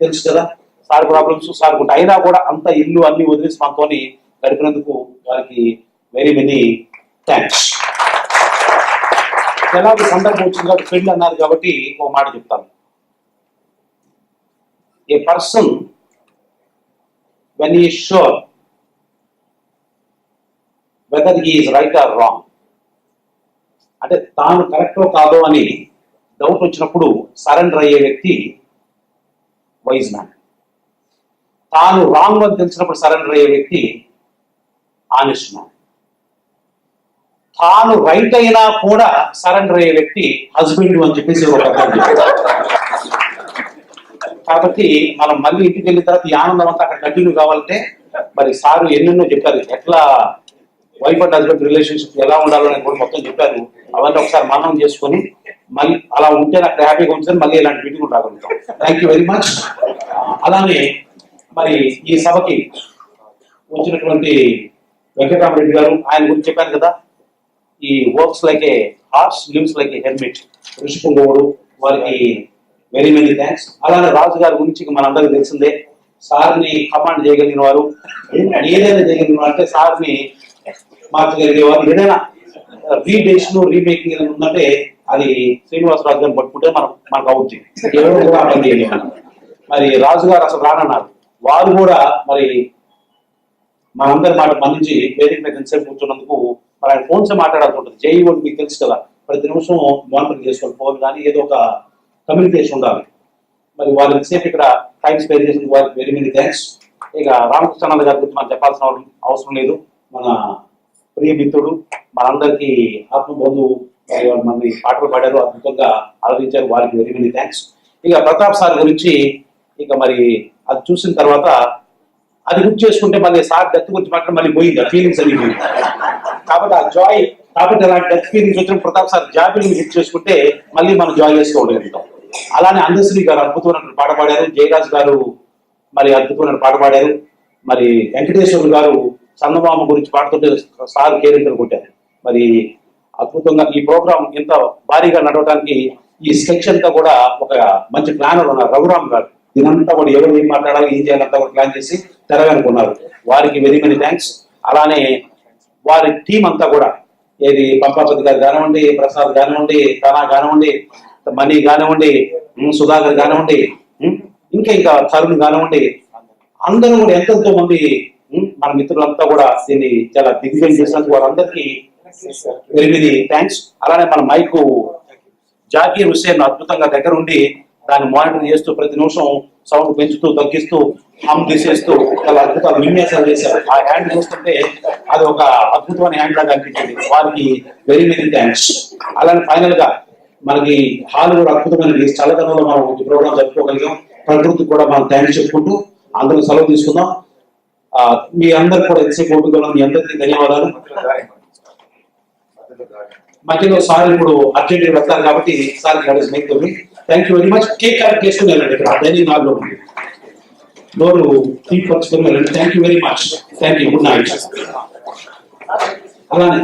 తెలుసు కదా. సార్ ప్రాబ్లమ్స్ సార్ ఉంటాయి, అయినా కూడా అంత ఇల్లు అన్ని వదిలేసి మనతోని గడిపినందుకు వారికి వెరీ మెనీ థ్యాంక్స్. ఎలాగో సందర్భం వచ్చింది కాబట్టి పెళ్లి అన్నారు కాబట్టి ఒక మాట చెప్తాను. ఏ పర్సన్ వెన్ ఈ sure whether he is right are wrong, అంటే తాను కరెక్టో కాదో అని డౌట్ వచ్చినప్పుడు సరెండర్ అయ్యే వ్యక్తి వైజ్ మ్యాన్. తాను రాంగ్ అని తెలిసినప్పుడు సరెండర్ అయ్యే వ్యక్తి ఆనెస్ట్ మ్యాన్. తాను రైట్ అయినా కూడా సరెండర్ అయ్యే వ్యక్తి హస్బెండ్ అని చెప్పేసి ఒక అర్థం చెప్పారు. కాబట్టి మనం మళ్ళీ ఇంటికి వెళ్ళిన తర్వాత ఈ ఆనందం అంతా అక్కడ కంటిన్యూ కావాలంటే మరి సారు ఎన్నెన్నో చెప్పారు, ఎట్లా వైఫ్ అండ్ హస్బెండ్ రిలేషన్షిప్ ఎలా ఉండాలని కూడా మొత్తం చెప్పారు. అవన్నీ ఒకసారి మనం చేసుకొని మళ్ళీ అలా ఉంటే నాకు హ్యాపీగా ఉంటుంది, మళ్ళీ ఇలాంటి మీటింగ్ రాగలుగుతాం. Thank you very much. అలానే మరి ఈ సభకి వచ్చినటువంటి వెంకటరామరెడ్డి గారు, ఆయన గురించి చెప్పాను కదా, ఈ works like a horse, lives like a helmet, ఋషికుంగోడు, వారికి వెరీ మెనీ థ్యాంక్స్. అలానే రాజు గారి గురించి మనందరికీ తెలిసిందే, సార్ని కమాండ్ చేయగలిగిన వారు, ఏదైనా చేయగలిగిన వారు, అంటే సార్ని మార్చగలిగే వారు. ఏదైనా రీడేషన్ రీమేకింగ్ ఏదైనా ఉందంటే అది శ్రీనివాసరాజు గారిని పట్టుకుంటే మనకు అవుతుంది, ఎవరు కూడా అర్థం చేయలేదు. మరి రాజు గారు అసలు రానన్నారు, వారు కూడా మరి మనందరి మాట మన్నించి వేదిక మీద ఎంతసేపు కూర్చున్నందుకు మరి ఆయన ఫోన్స్ మాట్లాడాల్సి ఉంటుంది. జేఈ మీకు తెలుసు కదా, ప్రతి నిమిషం మానిటర్ చేసుకోవాలి ఫోన్, కానీ ఏదో ఒక కమ్యూనికేషన్ ఉండాలి. మరి వాళ్ళు ఎంతసేపు ఇక్కడ టైం స్పెండ్ చేసిన వారికి వెరీ మెనీ థ్యాంక్స్. ఇక రామకృష్ణానంద గారి గురించి మనం చెప్పాల్సిన అవసరం లేదు, మన ప్రియ మిత్రుడు, మనందరికీ ఆత్మబంధువు, మనకి పాటలు పాడారు, అద్భుతంగా ఆలోచించారు, వారికి వెరీ మెనీ థ్యాంక్స్. ఇక ప్రతాప్ సార్ గురించి ఇక మరి అది చూసిన తర్వాత అది గుర్తు చేసుకుంటే మళ్ళీ సార్ డెత్ గురించి మాత్రం మళ్ళీ పోయింది, ఆ ఫీలింగ్స్ అన్ని పోయింది. కాబట్టి ఆ జాయ్, కాబట్టి అలాంటి డెత్ ఫీలింగ్స్ వచ్చిన ప్రతాప్ సార్ జాబిని గుర్తు చేసుకుంటే మళ్ళీ మనం జాయ్ చేసుకోగలుగుతాం. అలానే అందశ్రీ గారు అద్భుతమైన పాట పాడారు, జయరాజ్ గారు మరి అద్భుతమైన పాట పాడారు, మరి వెంకటేశ్వర గారు చందమామ గురించి పాడుతుంటే సార్ కేరింతలు కొట్టారు. మరి అద్భుతంగా ఈ ప్రోగ్రామ్ ఇంత భారీగా నడవడానికి ఈ స్కెచ్ అంతా కూడా ఒక మంచి ప్లానర్ ఉన్నారు రఘురామ్ గారు, దీనంతా కూడా ఎవరు ఏం మాట్లాడాలి ఏం చేయాలంతా కూడా ప్లాన్ చేసి తెరగనుకున్నారు, వారికి వెరీ మెనీ థ్యాంక్స్. అలానే వారి టీం అంతా కూడా, ఏది పంపాపతి గారు కానివ్వండి, ప్రసాద్ కానివ్వండి, తనా కానివ్వండి, మణి కానివ్వండి, సుధాకర్ కానివ్వండి, ఇంకా తరుణ్ కానివ్వండి, అందరూ కూడా ఎంతెంతో మంది మన మిత్రులంతా కూడా దీన్ని చాలా దిగ్విజయం చేసినందుకు వారందరికీ వెరీ వెరీ థ్యాంక్స్. అలానే మన మైకు జాకీర్ హుస్సేన్ అద్భుతంగా దగ్గర ఉండి దాన్ని మానిటర్ చేస్తూ ప్రతి నిమిషం సౌండ్ పెంచుతూ తగ్గిస్తూ హమ్ తీసేస్తూ చాలా అద్భుతాలు విన్యాసాలు చేశారు. ఆ హ్యాండ్ చూస్తుంటే అది ఒక అద్భుతమైన హ్యాండ్ లాగా అనిపించింది, వారికి వెరీ వెరీ థ్యాంక్స్. అలానే ఫైనల్ గా మనకి హాల్ కూడా అద్భుతమైన చల్లదనంలో మనం ఈ ప్రోగ్రామ్ జరుపుకోగలిగాం, ప్రకృతికి కూడా మనం థ్యాంక్స్ చెప్పుకుంటూ అందరూ సెలవు తీసుకుందాం. మీ అందరు కూడా ఎంతసేపు ఓపికలో మీ అందరికీ ధన్యవాదాలు. మధ్యలో సార్ ఇప్పుడు అర్జెంట్ వెళ్తారు కాబట్టి sir thank you very much. Cake collect చేసుకుని వెళ్ళండి, ఇక్కడ డైనింగ్ హాల్ లో ఉంది, డోరు తీసుకొని వెళ్ళండి. Thank you very much, thank you, good night. అలానే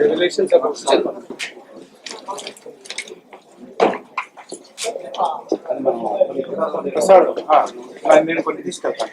Revelations about నేను కొన్ని తీసుకెళ్తాను.